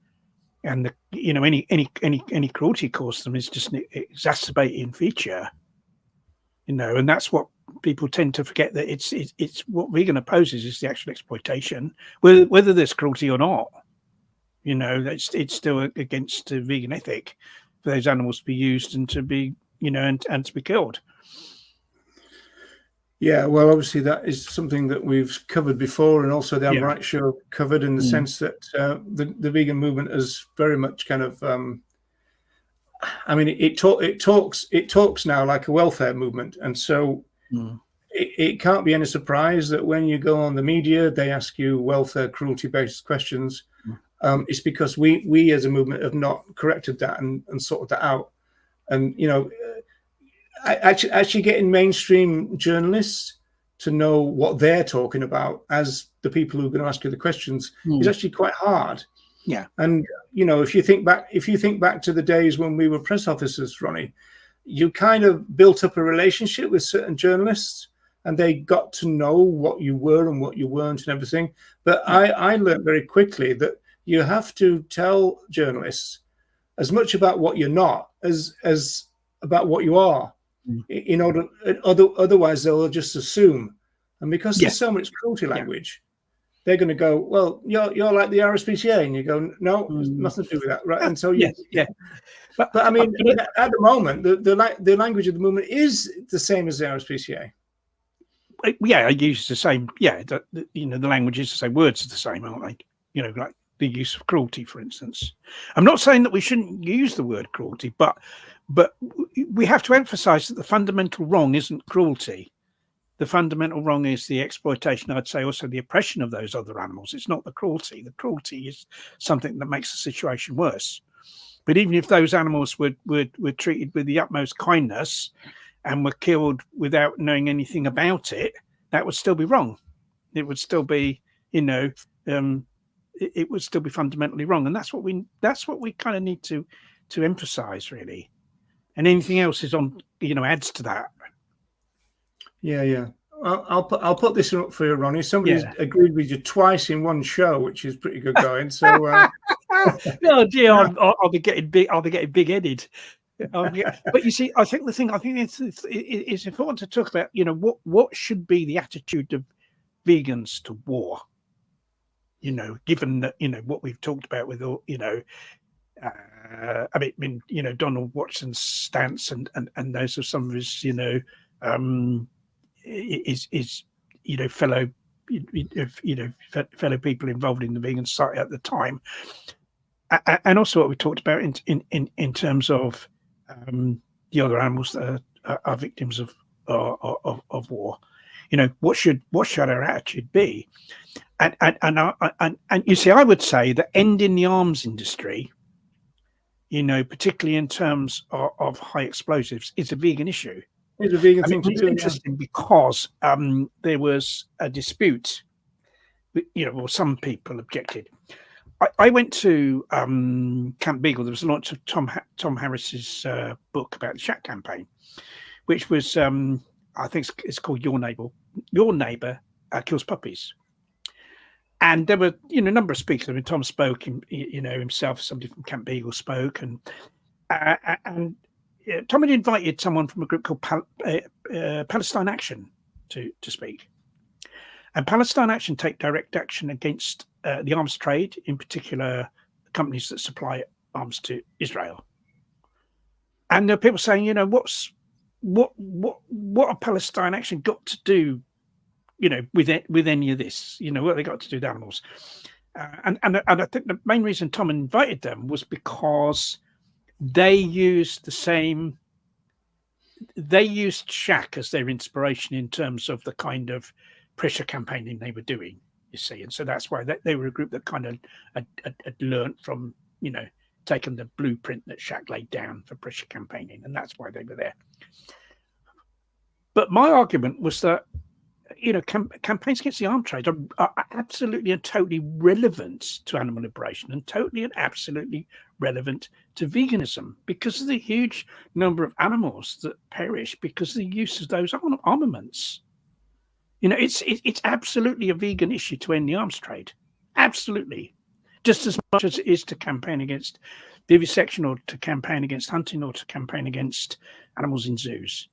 and the, you know, any cruelty caused them is just an exacerbating feature, you know, and that's what people tend to forget, that it's what vegan opposes is the actual exploitation, whether there's cruelty or not. You know, it's still against the vegan ethic for those animals to be used and to be, you know, and to be killed. Yeah, well, obviously that is something that we've covered before, and also the I'm Right show covered, in the sense that the vegan movement is very much kind of, I mean, it talks now like a welfare movement, and so it can't be any surprise that when you go on the media, they ask you welfare, cruelty-based questions. It's because we as a movement have not corrected that and sorted that out. And, you know, actually getting mainstream journalists to know what they're talking about as the people who are going to ask you the questions is actually quite hard. Yeah. And if you think back to the days when we were press officers, Ronnie, you kind of built up a relationship with certain journalists, and they got to know what you were and what you weren't and everything. But I learned very quickly that you have to tell journalists as much about what you're not as about what you are, in order. Otherwise, they'll just assume, and because there's so much cruelty language, they're going to go, well, you're like the RSPCA, and you go, no, nothing to do with that, right? And so But I mean, at the moment, the language of the movement is the same as the RSPCA. Yeah, I use the same. Yeah, the language is the same. Words are the same, aren't they? Like the use of cruelty, for instance. I'm not saying that we shouldn't use the word cruelty, but we have to emphasize that the fundamental wrong isn't cruelty. The fundamental wrong is the exploitation, I'd say also the oppression of those other animals. It's not the cruelty. The cruelty is something that makes the situation worse. But even if those animals were treated with the utmost kindness and were killed without knowing anything about it, that would still be wrong. It would still be, it would still be fundamentally wrong. And that's what we kind of need to emphasize, really. And anything else is on, adds to that. Yeah. I'll put this up for you, Ronnie. Somebody's agreed with you twice in one show, which is pretty good going. So, oh dear, I'll be getting big. I'll be getting big-headed. But you see, I think it's important to talk about, what should be the attitude of vegans to war. Given that what we've talked about with all, Donald Watson's stance and those of some of his, fellow people involved in the vegan society at the time, and also what we talked about in terms of the other animals that are victims of war. What should our attitude be? And you see, I would say that ending the arms industry, particularly in terms of high explosives, is a vegan issue. It's a vegan thing to do. Interesting because there was a dispute. Some people objected. I went to Camp Beagle. There was a launch of Tom Harris's book about the Shack campaign, which was I think it's called Your Neighbor Kills Puppies. And there were a number of speakers. I mean, Tom spoke, himself. Somebody from Camp Beagle spoke, and Tom had invited someone from a group called Palestine Action to speak. And Palestine Action take direct action against the arms trade, in particular companies that supply arms to Israel. And there are people saying, what have Palestine Action got to do, with any of this? What have they got to do with animals? And I think the main reason Tom invited them was because they used Shack as their inspiration in terms of the kind of pressure campaigning they were doing, you see. And so that's why they were a group that kind of had learned from, taken the blueprint that Shack laid down for pressure campaigning, and that's why they were there. But my argument was that, campaigns against the arms trade are absolutely and totally relevant to animal liberation and totally and absolutely relevant to veganism because of the huge number of animals that perish because of the use of those armaments. It's absolutely a vegan issue to end the arms trade. Absolutely. Just as much as it is to campaign against vivisection or to campaign against hunting or to campaign against animals in zoos.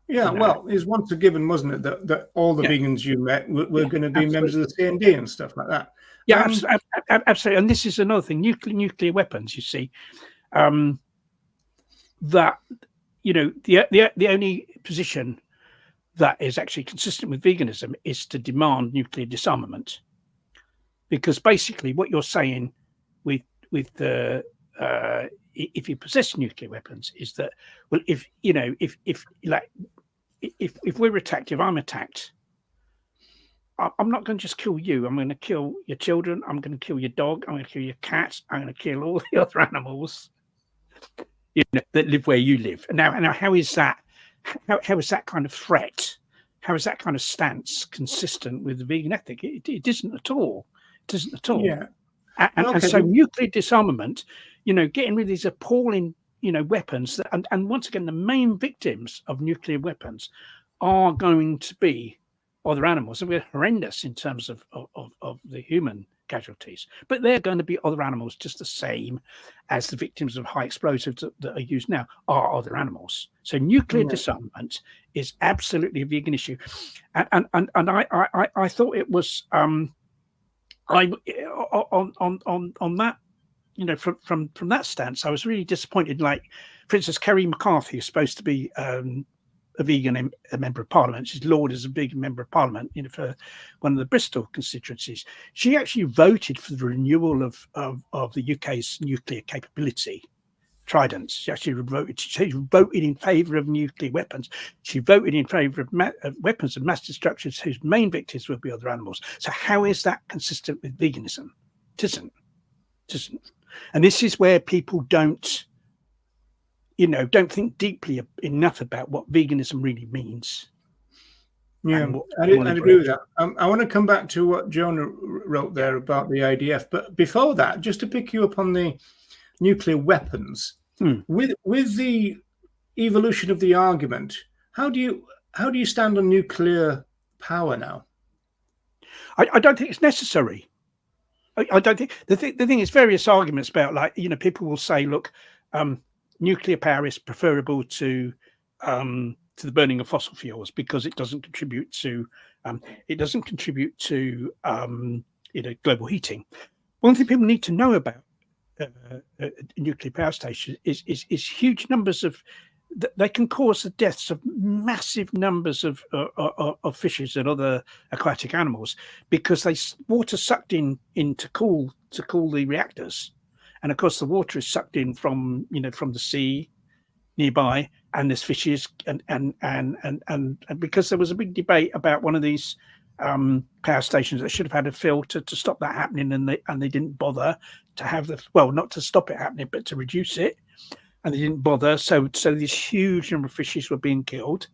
Yeah, well, it's once a given, wasn't it, that all the vegans you met were going to be members of the CND and stuff like that. Yeah, absolutely. And this is another thing: nuclear weapons. You see, that the only position that is actually consistent with veganism is to demand nuclear disarmament, because basically what you're saying with the if you possess nuclear weapons is that, well, if we're attacked, if I'm attacked, I'm not going to just kill you. I'm going to kill your children. I'm going to kill your dog. I'm going to kill your cat. I'm going to kill all the other animals that live where you live. Now, how is that? How is that kind of threat? How is that kind of stance consistent with the vegan ethic? It isn't at all. It isn't at all. Yeah. And so nuclear disarmament, getting rid of these appalling, weapons, and once again, the main victims of nuclear weapons are going to be other animals. And we're horrendous in terms of the human casualties, but they're going to be other animals just the same as the victims of high explosives that are used now are other animals. So nuclear disarmament is absolutely a vegan issue. And I thought it was on that, from that stance, I was really disappointed. Like, for instance, Kerry McCarthy is supposed to be a vegan a member of parliament. She's lauded as a vegan member of parliament, for one of the Bristol constituencies. She actually voted for the renewal of the UK's nuclear capability, Trident. She actually voted in favour of nuclear weapons. She voted in favour of weapons of mass destruction whose main victims will be other animals. So how is that consistent with veganism? It isn't. And this is where people don't think deeply enough about what veganism really means. Yeah, I agree with that. I want to come back to what Jonah wrote there about the IDF, but before that, just to pick you up on the nuclear weapons, with the evolution of the argument, how do you stand on nuclear power now? I don't think it's necessary. I don't think the thing is various arguments about, like, people will say, look, nuclear power is preferable to the burning of fossil fuels because it doesn't contribute to global heating. One thing people need to know about nuclear power stations is huge numbers of they can cause the deaths of massive numbers of fishes and other aquatic animals because water sucked in to cool the reactors. And of course, the water is sucked in from the sea nearby, and there's fishes, and because there was a big debate about one of these power stations that should have had a filter to stop that happening, and they didn't bother to have not to stop it happening, but to reduce it, and they didn't bother. So this huge number of fishes were being killed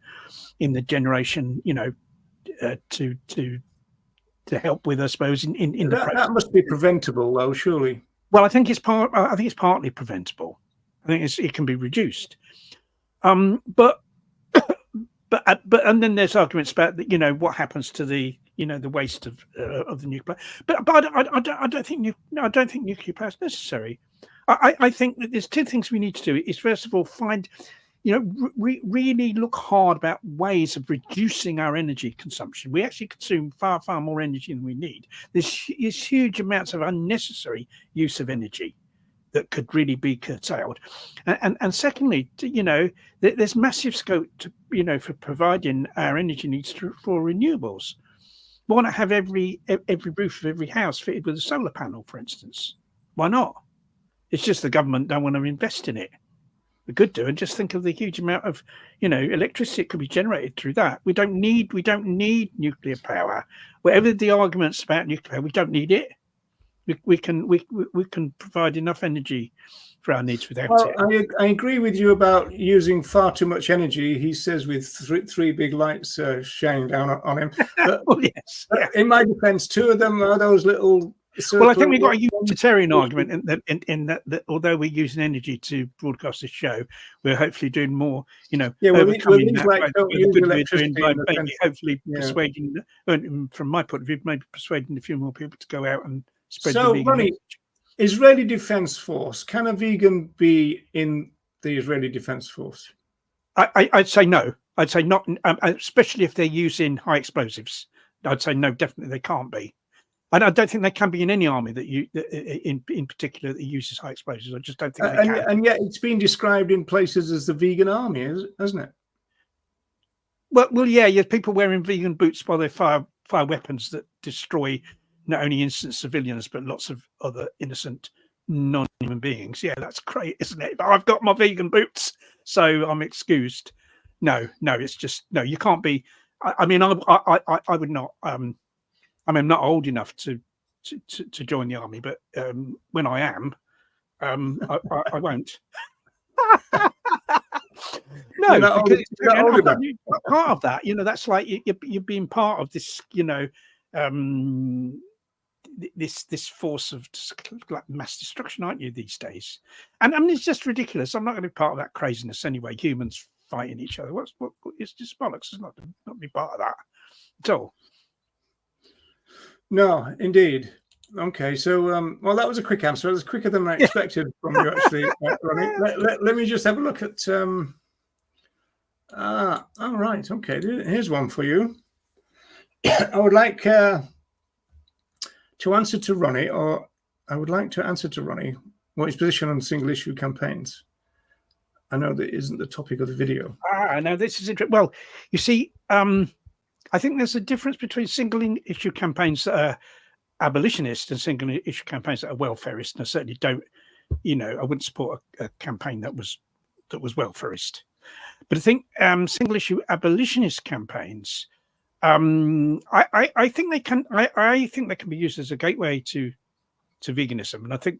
in the generation, to help with, I suppose, in the process. That must be preventable, though, surely. Well, I think it's partly preventable. I think it can be reduced. But and then there's arguments about what happens to the the waste of the nuclear. But I don't think nuclear power is necessary. I think that there's two things we need to do. Is first of all find, really look hard about ways of reducing our energy consumption. We actually consume far more energy than we need. There's huge amounts of unnecessary use of energy that could really be curtailed. And secondly, there's massive scope to for providing our energy needs for renewables. Why not have every roof of every house fitted with a solar panel, for instance? Why not? It's just the government don't want to invest in it. We could do, and just think of the huge amount of electricity that could be generated through that. We don't need nuclear power. Whatever the arguments about nuclear power, we don't need it. We can provide enough energy for our needs without it. I agree with you about using far too much energy. He says with three big lights shining down on him. But, well, yes. In my defence, two of them are those little. Well, I think we've got a utilitarian argument in that although we're using energy to broadcast this show, we're hopefully doing more, overcoming hopefully persuading, from my point of view, maybe persuading a few more people to go out and spread the vegan Ronnie, message. Israeli Defence Force, can a vegan be in the Israeli Defence Force? I'd say no. I'd say not, especially if they're using high explosives. I'd say no, definitely they can't be. I don't think they can be in any army in particular that uses high explosives. I just don't think they can. And yet it's been described in places as the vegan army, hasn't it? Well, yeah. People wearing vegan boots while they fire weapons that destroy not only innocent civilians but lots of other innocent non-human beings. Yeah, that's great, isn't it? But I've got my vegan boots, so I'm excused. No, it's just no. You can't be. I mean, I would not. I'm not old enough to join the army, but when I am, I won't. No, because part of that, that's like you're being part of this, this force of like mass destruction, aren't you, these days? And I mean, it's just ridiculous. I'm not going to be part of that craziness anyway. Humans fighting each other. What it's just bollocks. It's not to be part of that at all. No, indeed. Okay, so well, that was a quick answer. It was quicker than I expected from you, actually, Ronnie. Let me just have a look at. All right. Okay, here's one for you. I would like to answer to Ronnie, or I would like to answer to Ronnie what his position on single issue campaigns. I know that isn't the topic of the video. No, this is interesting. Well, you see, I think there's a difference between single issue campaigns that are abolitionist and single issue campaigns that are welfarist. And I certainly don't, I wouldn't support a campaign that was welfarist. But I think single issue abolitionist campaigns, I think they can. I think they can be used as a gateway to veganism, and I think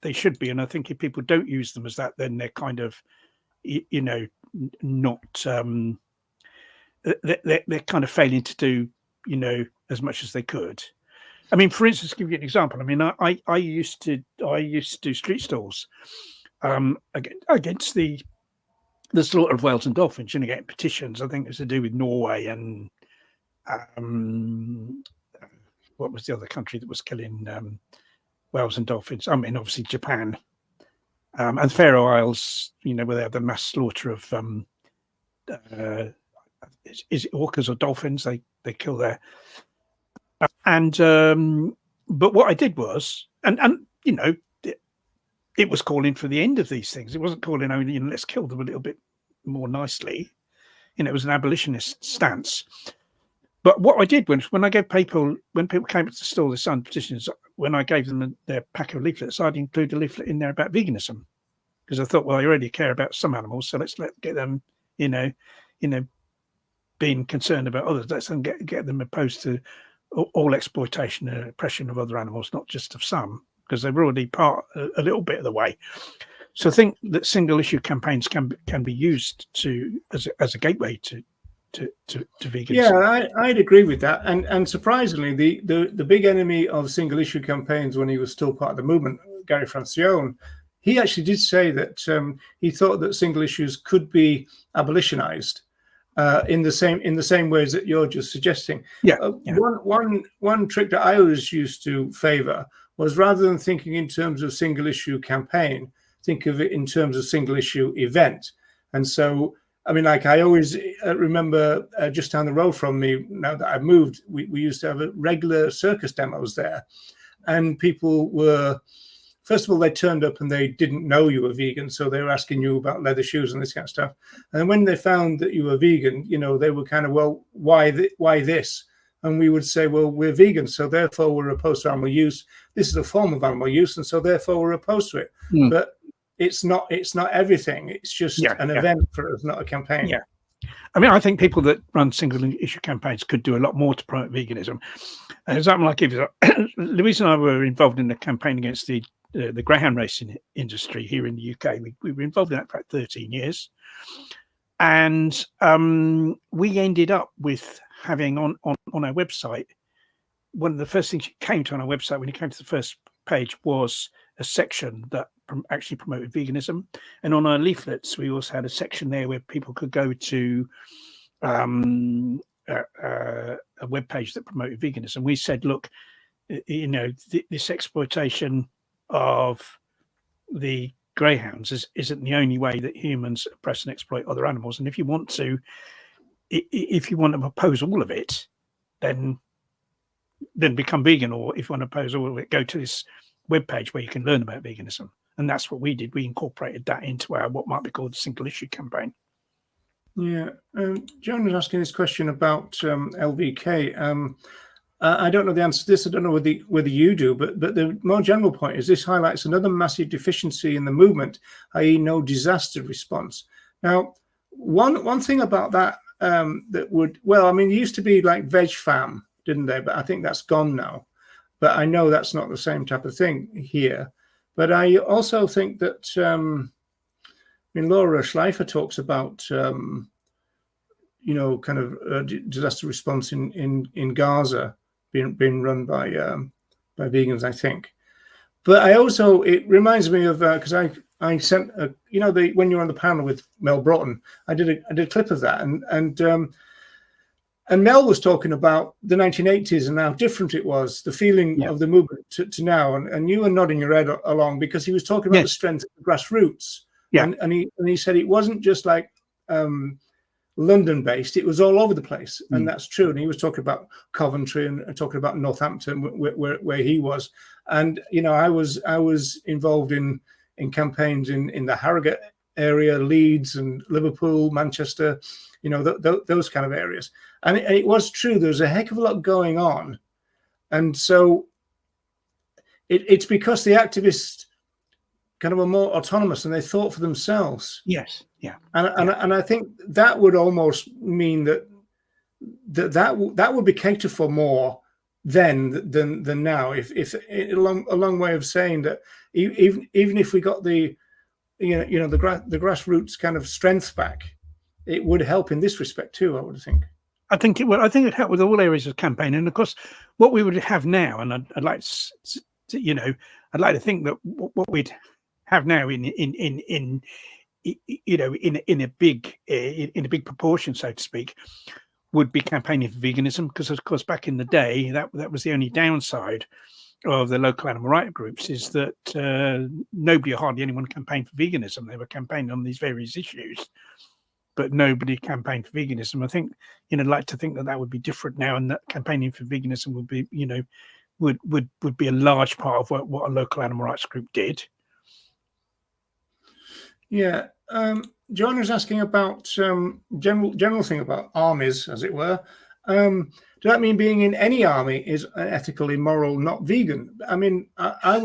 they should be. And I think if people don't use them as that, then they're kind of, not. They're kind of failing to do, as much as they could. I mean, for instance, to give you an example. I mean, I used to do street stalls against the slaughter of whales and dolphins. Getting petitions. I think it's to do with Norway and what was the other country that was killing whales and dolphins? I mean, obviously Japan and Faroe Isles. Where they have the mass slaughter of is it orcas or dolphins? They kill there. And but what I did was, and it was calling for the end of these things. It wasn't calling only, let's kill them a little bit more nicely. It was an abolitionist stance. But what I did when I gave people, when people came to the store, the signed petitions, when I gave them their pack of leaflets, I'd include a leaflet in there about veganism, because I thought, well, I already care about some animals, so let's get them, being concerned about others. Let's then get them opposed to all exploitation and oppression of other animals, not just of some, because they're already part a little bit of the way. So I think that single issue campaigns can be used as a gateway to veganism. Yeah, I'd agree with that. And surprisingly, the big enemy of single issue campaigns when he was still part of the movement, Gary Francione, he actually did say that he thought that single issues could be abolitionized. In the same ways that you're just suggesting. One trick that I always used to favor was, rather than thinking in terms of single issue campaign, think of it in terms of single issue event. And so, I mean, like I always remember just down the road from me, now that I've moved, we used to have regular circus demos there, and people were, first of all, they turned up and they didn't know you were vegan, so they were asking you about leather shoes and this kind of stuff. And when they found that you were vegan, they were kind of, well, why this? And we would say, well, we're vegan, so therefore we're opposed to animal use. This is a form of animal use, and so therefore we're opposed to it. But it's not everything. It's just an event for us, not a campaign. Yeah. I mean, I think people that run single issue campaigns could do a lot more to promote veganism. An example I give is Louise and I were involved in a campaign against the greyhound racing industry here in the UK. We were involved in that for about 13 years. And we ended up with having on our website, one of the first things that came to on our website when you came to the first page was a section that actually promoted veganism. And on our leaflets, we also had a section there where people could go to a web page that promoted veganism. We said, look, this exploitation of the greyhounds isn't the only way that humans oppress and exploit other animals. And if you want to oppose all of it, then become vegan. Or if you want to oppose all of it, go to this webpage where you can learn about veganism. And that's what we did. We incorporated that into our what might be called a single issue campaign. Yeah. John was asking this question about LVK. I don't know the answer to this. I don't know whether you do, but the more general point is this highlights another massive deficiency in the movement, i.e. no disaster response. Now, one thing about that that would, well, I mean, it used to be like Veg Fam, didn't they? But I think that's gone now. But I know that's not the same type of thing here. But I also think that, I mean, Laura Schleifer talks about, kind of disaster response in Gaza being run by by vegans, I think. But I also, it reminds me of, because I sent, you know, when you were on the panel with Mel Broughton, I did a clip of that, and Mel was talking about the 1980s and how different it was, the feeling of the movement to now, and you were nodding your head along because he was talking about the strength of the grassroots, and he said it wasn't just like London based, it was all over the place, and that's true. And he was talking about Coventry and talking about Northampton, where he was, and you know, I was involved in campaigns in the Harrogate area, Leeds and Liverpool, Manchester, you know, those kind of areas. And it was true, there was a heck of a lot going on. And so it's because the activists kind of were more autonomous and they thought for themselves. Yes, yeah. And I think that would almost mean that would be catered for more then than now. If a long way of saying that even if we got the the grassroots kind of strength back, it would help in this respect too, I would think. I think it would. I think it'd help with all areas of campaign. And of course, what we would have now, and I'd like to, you know, I'd like to think that what we'd have now in a big proportion, so to speak, would be campaigning for veganism. Because of course, back in the day, that was the only downside of the local animal rights groups, is that nobody or hardly anyone campaigned for veganism. They were campaigning on these various issues, but nobody campaigned for veganism. I think, you know, I'd like to think that would be different now, and that campaigning for veganism would be, you know, would be a large part of what a local animal rights group did. Yeah. John was asking about general thing about armies, as it were. Does that mean being in any army is ethical, immoral, not vegan? I mean, I'd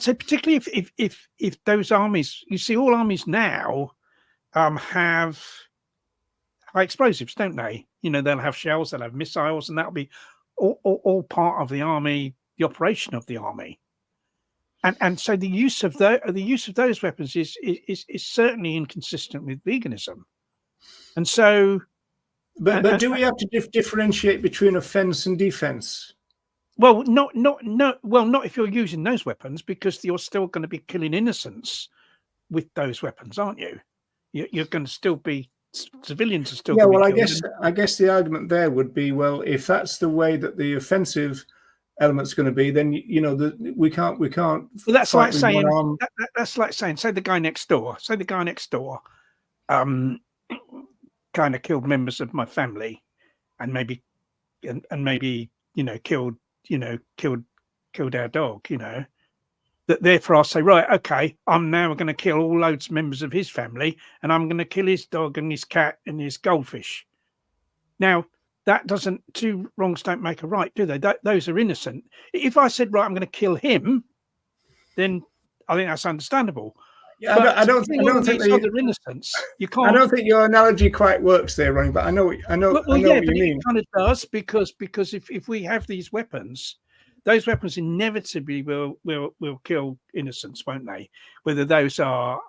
say particularly if those armies, you see, all armies now have high explosives, don't they? You know, they'll have shells, they'll have missiles, and that'll be all part of the army, the operation of the army. And so the use of those weapons is certainly inconsistent with veganism. And so, but do we have to differentiate between offence and defence? Well, not if you're using those weapons, because you're still going to be killing innocents with those weapons, aren't you? You're going to still be, civilians are still. Yeah, well, I guess the argument there would be, well, if that's the way that the offensive element's going to be, then you know we can't. Well, that's like saying that's like saying, say the guy next door, kind of killed members of my family, and maybe you know killed our dog, you know, that therefore I'll say, right, okay, I'm now going to kill all loads of members of his family, and I'm going to kill his dog and his cat and his goldfish. Now, that doesn't, two wrongs don't make a right, do they? Those are innocent. If I said, right, I'm going to kill him, then I think that's understandable. Yeah, I don't think other innocents. You can't. I don't think your analogy quite works there, Ronnie. But I know what you mean. It kind of does, because if we have these weapons, those weapons inevitably will kill innocents, won't they? Whether those are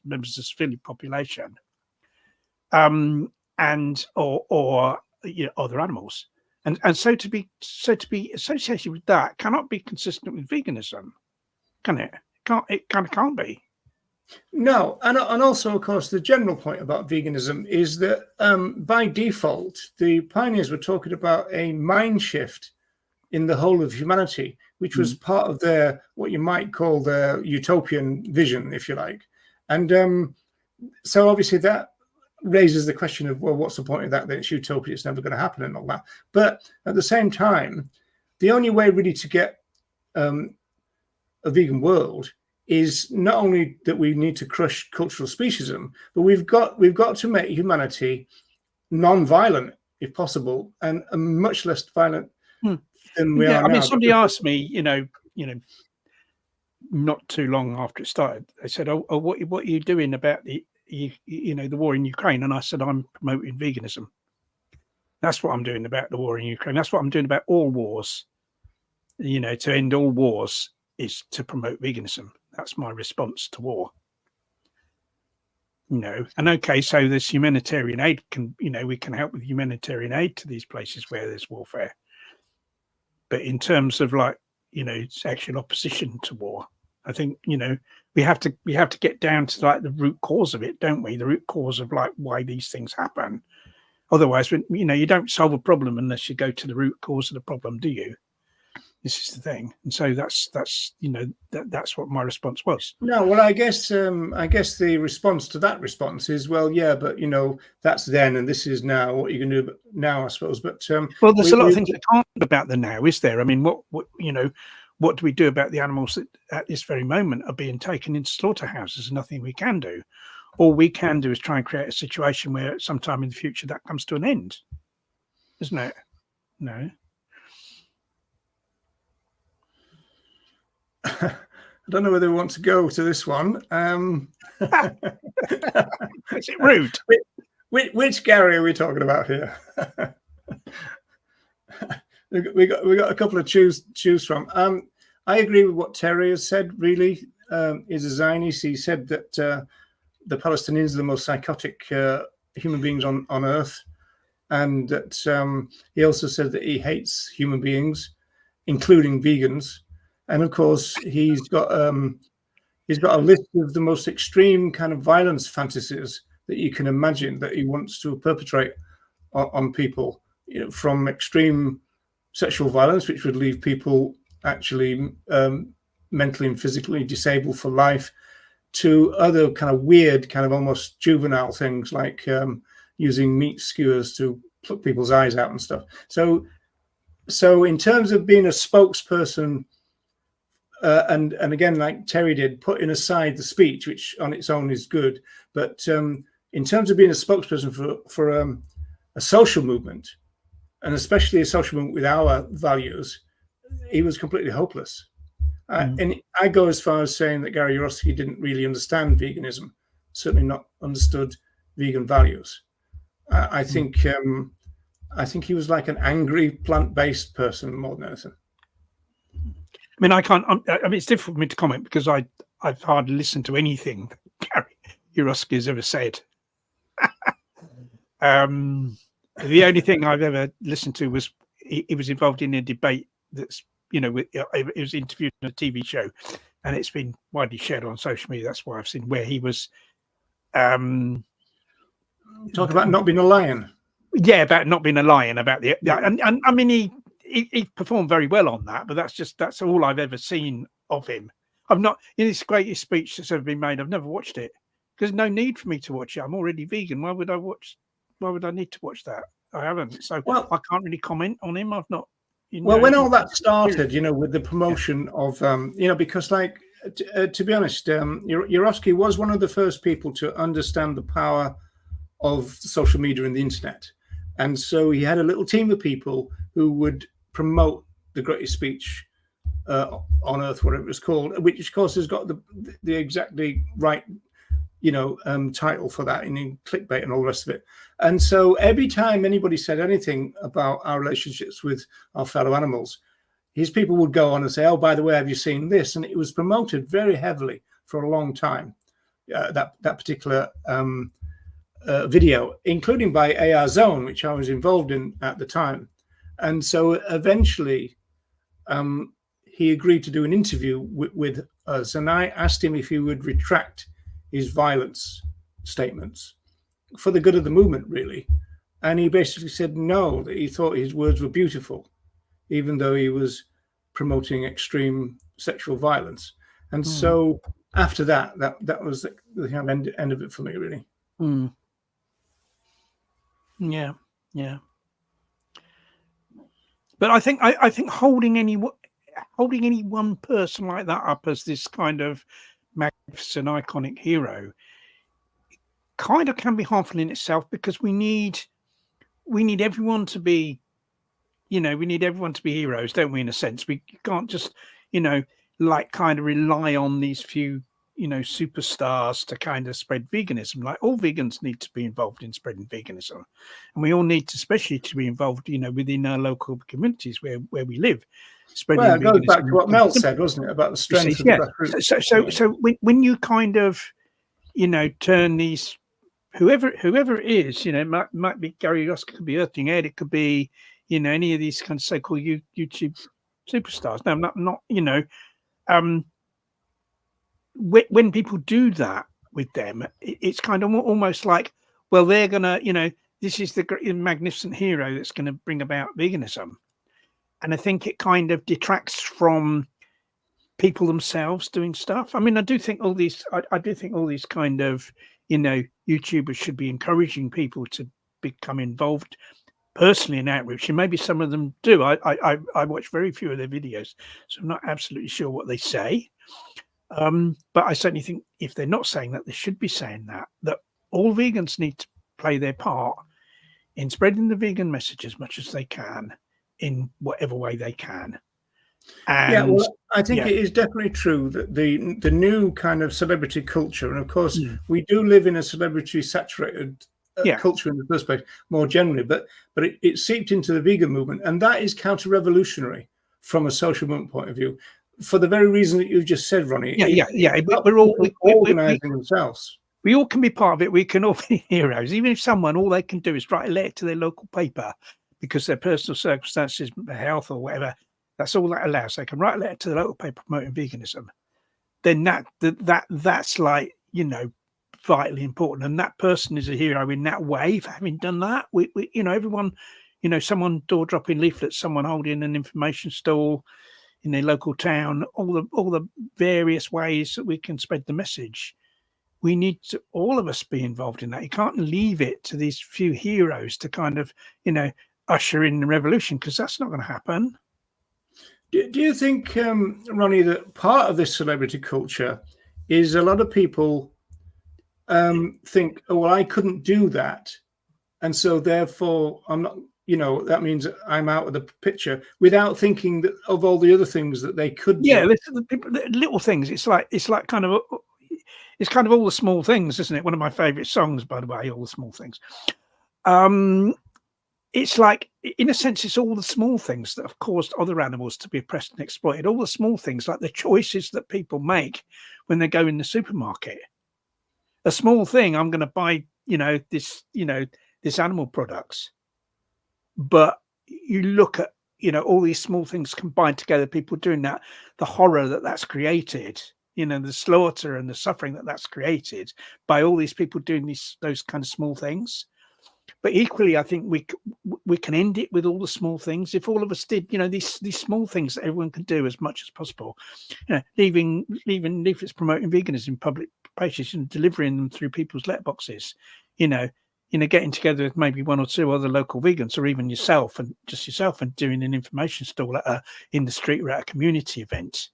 members of the civilian population, and or you know, other animals, and so to be associated with that cannot be consistent with veganism, can it? It kind of can't be. No, and also, of course, the general point about veganism is that by default, the pioneers were talking about a mind shift in the whole of humanity, which was part of their, what you might call their utopian vision, if you like. And so obviously that raises the question of, well, what's the point of that? That it's utopia, it's never going to happen and all that. But at the same time, the only way really to get a vegan world is not only that we need to crush cultural speciesism, but we've got to make humanity non-violent, if possible, and much less violent than we are now. I mean, somebody asked me, you know, not too long after it started, they said, "Oh, what are you doing about the war in Ukraine?" And I said, "I'm promoting veganism. That's what I'm doing about the war in Ukraine. That's what I'm doing about all wars. You know, to end all wars is to promote veganism. That's my response to war." And okay, so there's humanitarian aid we can help with humanitarian aid to these places where there's warfare. But in terms of actual opposition to war, I think, we have to get down to the root cause of it, don't we? The root cause of why these things happen. Otherwise, you don't solve a problem unless you go to the root cause of the problem, do you? This is the thing, and so that's what my response was. No, well, I guess the response to that response is, well, yeah, but that's then, and this is now. What you can do now, I suppose. But well, there's a lot of things that can't be about the now, is there? I mean, what do we do about the animals that at this very moment are being taken into slaughterhouses? There's nothing we can do. All we can do is try and create a situation where sometime in the future that comes to an end, isn't it? No. I don't know whether we want to go to this one. Is it rude? Which Gary are we talking about here? we got a couple of choose from. I agree with what Terry has said. Really, is a Zionist. He said that the Palestinians are the most psychotic human beings on earth, and that he also said that he hates human beings, including vegans. And of course, he's got a list of the most extreme kind of violence fantasies that you can imagine that he wants to perpetrate on people, from extreme sexual violence, which would leave people actually mentally and physically disabled for life, to other kind of weird, kind of almost juvenile things like using meat skewers to pluck people's eyes out and stuff. So in terms of being a spokesperson, and again, like Terry did, putting aside the speech, which on its own is good, but in terms of being a spokesperson for a social movement, and especially a social movement with our values, he was completely hopeless. And I go as far as saying that Gary Yourofsky didn't really understand veganism, certainly not understood vegan values. I think he was like an angry plant-based person more than anything. I mean, I can't. I mean, it's difficult for me to comment because I've hardly listened to anything that Gary Yourofsky has ever said. The only thing I've ever listened to was he was involved in a debate that's it was interviewed on a TV show, and it's been widely shared on social media. That's why I've seen where he was talking about not being a lion. Yeah, about not being a lion. About and I mean he performed very well on that, but that's all I've ever seen of him. I've not, in his greatest speech that's ever been made, I've never watched it because no need for me to watch it. I'm already vegan. Why would I need to watch that? I haven't, so I can't really comment on him. I've not. When all that started, with the promotion of, because to be honest, Yourofsky was one of the first people to understand the power of social media and the internet, and so he had a little team of people who would promote the greatest speech on earth, whatever it was called, which of course has got the exactly right title for that in clickbait and all the rest of it. And so every time anybody said anything about our relationships with our fellow animals, his people would go on and say, oh, by the way, have you seen this? And it was promoted very heavily for a long time, that particular video, including by AR Zone, which I was involved in at the time. And so eventually he agreed to do an interview with us. And I asked him if he would retract his violence statements for the good of the movement, really. And he basically said no, that he thought his words were beautiful, even though he was promoting extreme sexual violence. And so after that was the kind of end of it for me, really. Yeah. But I think holding any one person like that up as this kind of magnificent, iconic hero kind of can be harmful in itself, because we need everyone to be, we need everyone to be heroes, don't we? In a sense, we can't just, kind of rely on these few, superstars to kind of spread veganism. Like, all vegans need to be involved in spreading veganism, and we all need to, especially to be involved, within our local communities where we live. Well, it goes back to what Mel said, wasn't it, about the strength of the grassroots? So when you kind of, turn these, whoever it is, it might be Gary Oscar, could be Earthling Ed, it could be, any of these kind of so-called YouTube superstars. No, not when people do that with them, it's kind of almost like, well, they're gonna, this is the magnificent hero that's going to bring about veganism. And I think it kind of detracts from people themselves doing stuff. I mean, I do think all these kind of, YouTubers should be encouraging people to become involved personally in outreach, and maybe some of them do. I watch very few of their videos, so I'm not absolutely sure what they say. But I certainly think if they're not saying that, they should be saying that all vegans need to play their part in spreading the vegan message as much as they can in whatever way they can. And I think it is definitely true that the new kind of celebrity culture, and of course we do live in a celebrity saturated culture in the first place, more generally, but it seeped into the vegan movement, and that is counter-revolutionary from a social movement point of view, for the very reason that you just said, Ronnie. But we're all organising themselves. We all can be part of it. We can all be heroes, even if someone, all they can do is write a letter to their local paper because their personal circumstances, health or whatever, that's all that allows. They can write a letter to the local paper promoting veganism. Then that's like, vitally important. And that person is a hero in that way for having done that. We everyone, someone door dropping leaflets, someone holding an information stall in their local town, all the various ways that we can spread the message. We need to, all of us, be involved in that. You can't leave it to these few heroes to kind of, usher in the revolution, because that's not going to happen. Do you think, Ronnie, that part of this celebrity culture is a lot of people think, oh, well, I couldn't do that, and so therefore I'm not, that means I'm out of the picture, without thinking of all the other things that they could do. The little things. It's like kind of all the small things, isn't it? One of my favorite songs, by the way, All the Small Things. It's like, in a sense, it's all the small things that have caused other animals to be oppressed and exploited. All the small things, like the choices that people make when they go in the supermarket. A small thing, I'm going to buy, this animal products. But you look at, all these small things combined together, people doing that, the horror that's created, the slaughter and the suffering that's created by all these people doing those kind of small things. But equally, I think we can end it with all the small things. If all of us did, these small things that everyone can do as much as possible, leaving leaflets promoting veganism in public places and delivering them through people's letterboxes, getting together with maybe one or two other local vegans, or even yourself and doing an information stall in the street or at a community event,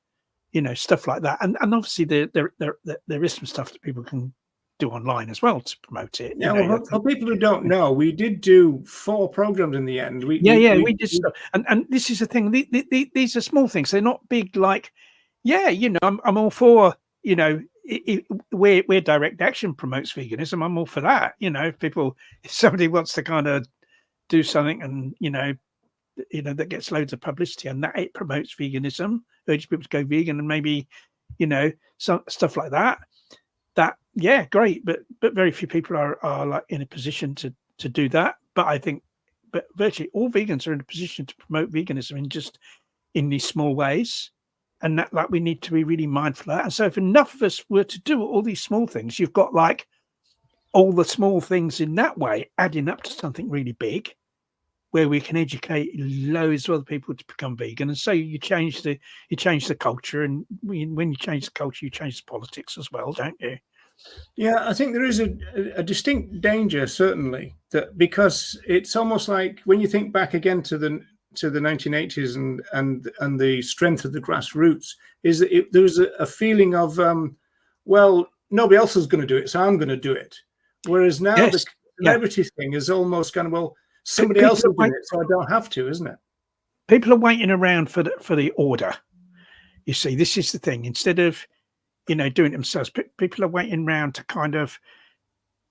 stuff like that. And obviously there is some stuff that people can do online as well to promote it. For people who don't know, we did do 4 programs in the end. We did stuff. And this is the thing. These are small things. They're not big. Like, I'm all for where direct action promotes veganism. I'm all for that. If somebody wants to kind of do something and that gets loads of publicity and that it promotes veganism, urges people to go vegan, and maybe some stuff like that. Great, but very few people are like in a position to do that. But I think, virtually all vegans are in a position to promote veganism in these small ways, and that, like, we need to be really mindful of that. And so, if enough of us were to do all these small things, you've got like all the small things in that way adding up to something really big, where we can educate loads of other people to become vegan. And so you change the culture, and when you change the culture, you change the politics as well, don't you? Yeah, I think there is a distinct danger, certainly, that because it's almost like when you think back again to the 1980s and the strength of the grassroots, is that there was a feeling of well, nobody else is going to do it, so I'm going to do it. Whereas now the celebrity thing is almost kind of, well, somebody else is doing it, so I don't have to, isn't it? People are waiting around for the order. You see, this is the thing. Instead of doing it themselves, people are waiting around to kind of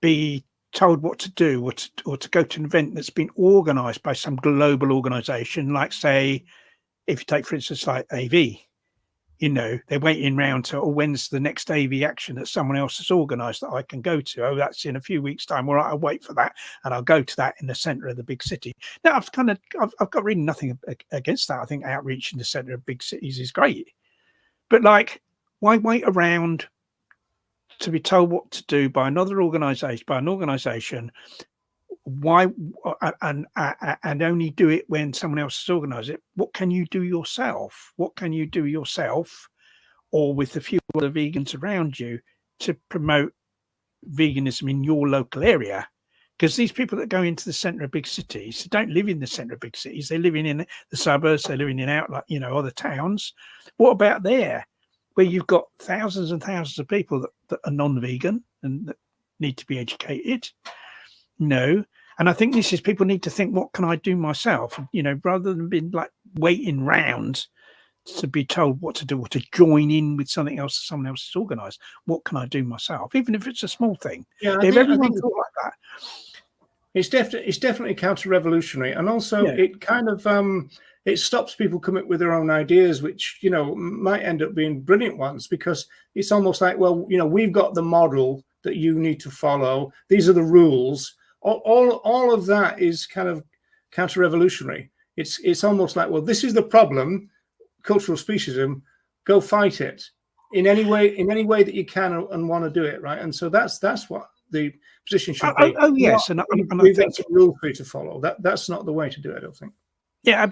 be told what to do, or to go to an event that's been organised by some global organisation, like, say, if you take, for instance, like AV, they're waiting around to, when's the next AV action that someone else has organised that I can go to? Oh, that's in a few weeks' time. All right, I'll wait for that, and I'll go to that in the centre of the big city. Now, I've got really nothing against that. I think outreach in the centre of big cities is great, but like, why wait around to be told what to do by another organisation? Why and only do it when someone else has organised it? What can you do yourself? What can you do yourself, or with a few other vegans around you, to promote veganism in your local area? Because these people that go into the centre of big cities don't live in the centre of big cities. They're living in the suburbs. They're living in other towns. What about there, where you've got thousands and thousands of people that are non-vegan and that need to be educated? No. And I think this is, people need to think, what can I do myself? Rather than being like waiting round to be told what to do or to join in with something else that someone else has organised. What can I do myself, even if it's a small thing? Yeah, if everyone thought like that, it's definitely counter-revolutionary, and also it kind of it stops people coming up with their own ideas, which might end up being brilliant ones, because it's almost like, well, we've got the model that you need to follow. These are the rules. All of that is kind of counter-revolutionary. It's almost like, well, this is the problem, cultural speciesism. Go fight it in any way that you can and want to do it, right? And so that's what the position should be. Oh yes, and we've got some rules for you to follow. That's not the way to do it, I don't think. Yeah,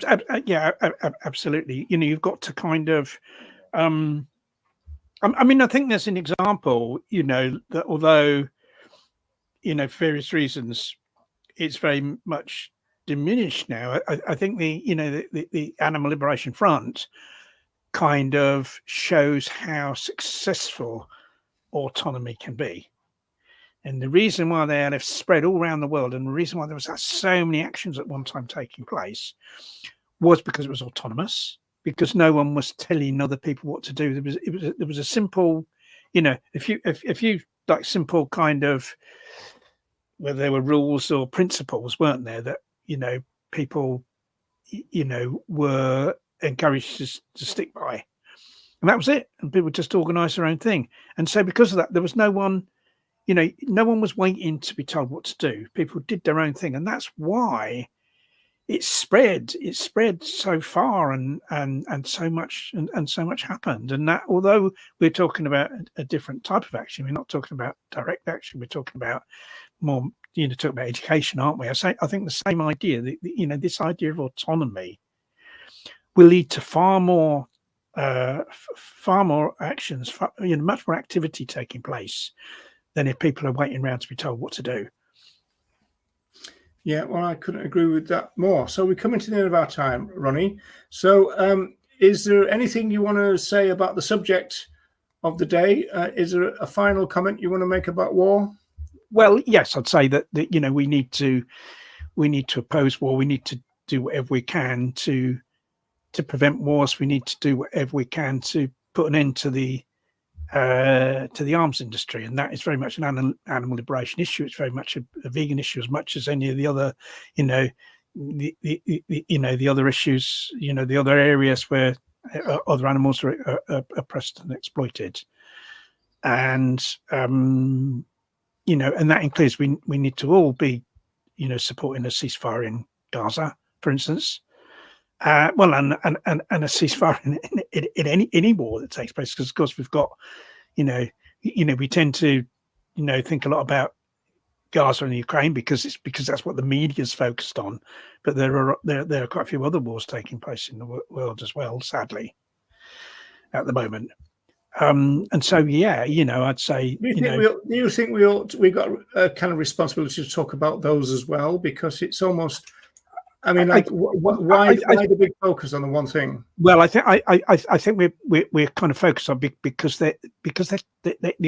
absolutely. You've got to kind of. I think there's an example. That although, for various reasons, it's very much diminished now. I think the Animal Liberation Front kind of shows how successful autonomy can be, and the reason why they have spread all around the world, and the reason why there was so many actions at one time taking place, was because it was autonomous, because no one was telling other people what to do. There was a simple, if you like simple kind of, whether there were rules or principles, weren't there, that people were encouraged to stick by, and that was it. And people just organised their own thing. And so because of that, there was no one, no one was waiting to be told what to do. People did their own thing, and that's why it spread so far, and so much and so much happened. And that, although we're talking about a different type of action, we're not talking about direct action, we're talking about more, talking about education, aren't we? I think the same idea, this idea of autonomy will lead to far more actions, much more activity taking place than if people are waiting around to be told what to do. Yeah, well, I couldn't agree with that more. So we're coming to the end of our time, Ronnie. So is there anything you want to say about the subject of the day? Is there a final comment you want to make about war? Well, yes, I'd say that we need to oppose war. We need to do whatever we can to prevent wars. We need to do whatever we can to put an end to the arms industry, and that is very much an animal liberation issue. It's very much a vegan issue as much as any of the other, the other issues, the other areas where other animals are oppressed and exploited, and and that includes we need to all be, supporting a ceasefire in Gaza, for instance. Well, and a ceasefire in any war that takes place, because of course we've got, we tend to, think a lot about Gaza and Ukraine because that's what the media's focused on, but there are quite a few other wars taking place in the world as well, sadly, at the moment. And so, I'd say, do you think we've got a kind of responsibility to talk about those as well? Because it's almost, why the big focus on the one thing? Well, I think we're kind of focused on because the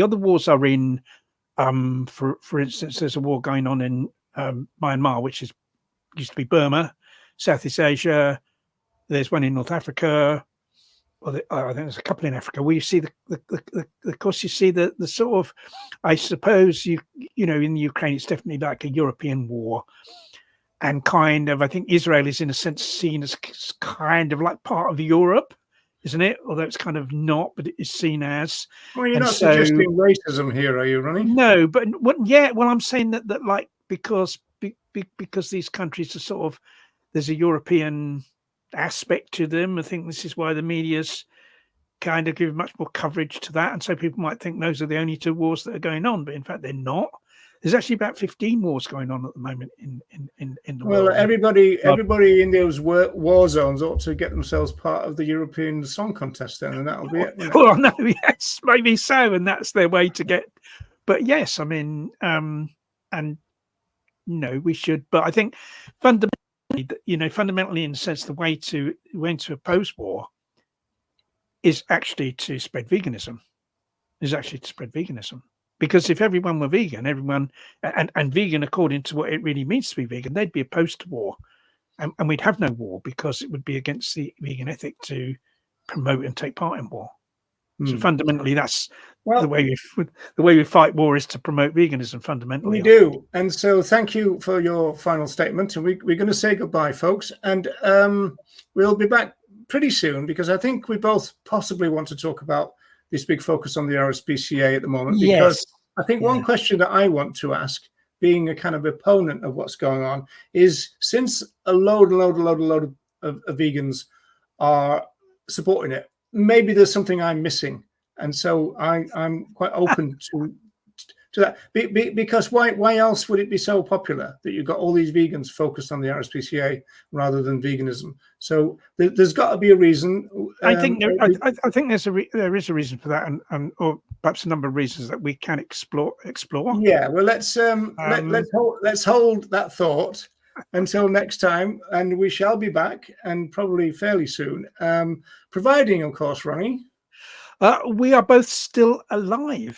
other wars are in, for instance, there's a war going on in Myanmar, which used to be Burma, Southeast Asia. There's one in North Africa. Well, I think there's a couple in Africa where you see of course you see the sort of, I suppose in Ukraine it's definitely like a European war. And kind of, I think Israel is in a sense seen as kind of like part of Europe, isn't it? Although it's kind of not, but it is seen as. Well, you're And not so- suggesting racism here, are you, Ronnie? No, but well, I'm saying that like because these countries are sort of, there's a European aspect to them. I think this is why the media's kind of give much more coverage to that, and so people might think those are the only 2 wars that are going on, but in fact they're not. There's actually about 15 wars going on at the moment in the world. Well, everybody in those war zones ought to get themselves part of the European Song Contest then, and that'll be it. Won't it? Well, no, yes, maybe so, and that's their way to get. But yes, I mean, and we should. But I think fundamentally, in the sense, the way to oppose war is actually to spread veganism. Because if everyone were vegan, and vegan according to what it really means to be vegan, they'd be opposed to war, and we'd have no war because it would be against the vegan ethic to promote and take part in war. So fundamentally, that's the way we fight war, is to promote veganism. Fundamentally, we do. And so, thank you for your final statement. And we're going to say goodbye, folks, and we'll be back pretty soon, because I think we both possibly want to talk about this big focus on the RSPCA at the moment, because I think one question that I want to ask, being a kind of opponent of what's going on, is since a load of vegans are supporting it, maybe there's something I'm missing, and so I'm quite open to that. Because why else would it be so popular that you've got all these vegans focused on the RSPCA rather than veganism? So there's got to be a reason. I think there is a reason for that, and or perhaps a number of reasons that we can explore. Yeah, well, let's hold that thought until next time, and we shall be back, and probably fairly soon, providing, of course, Ronnie, we are both still alive.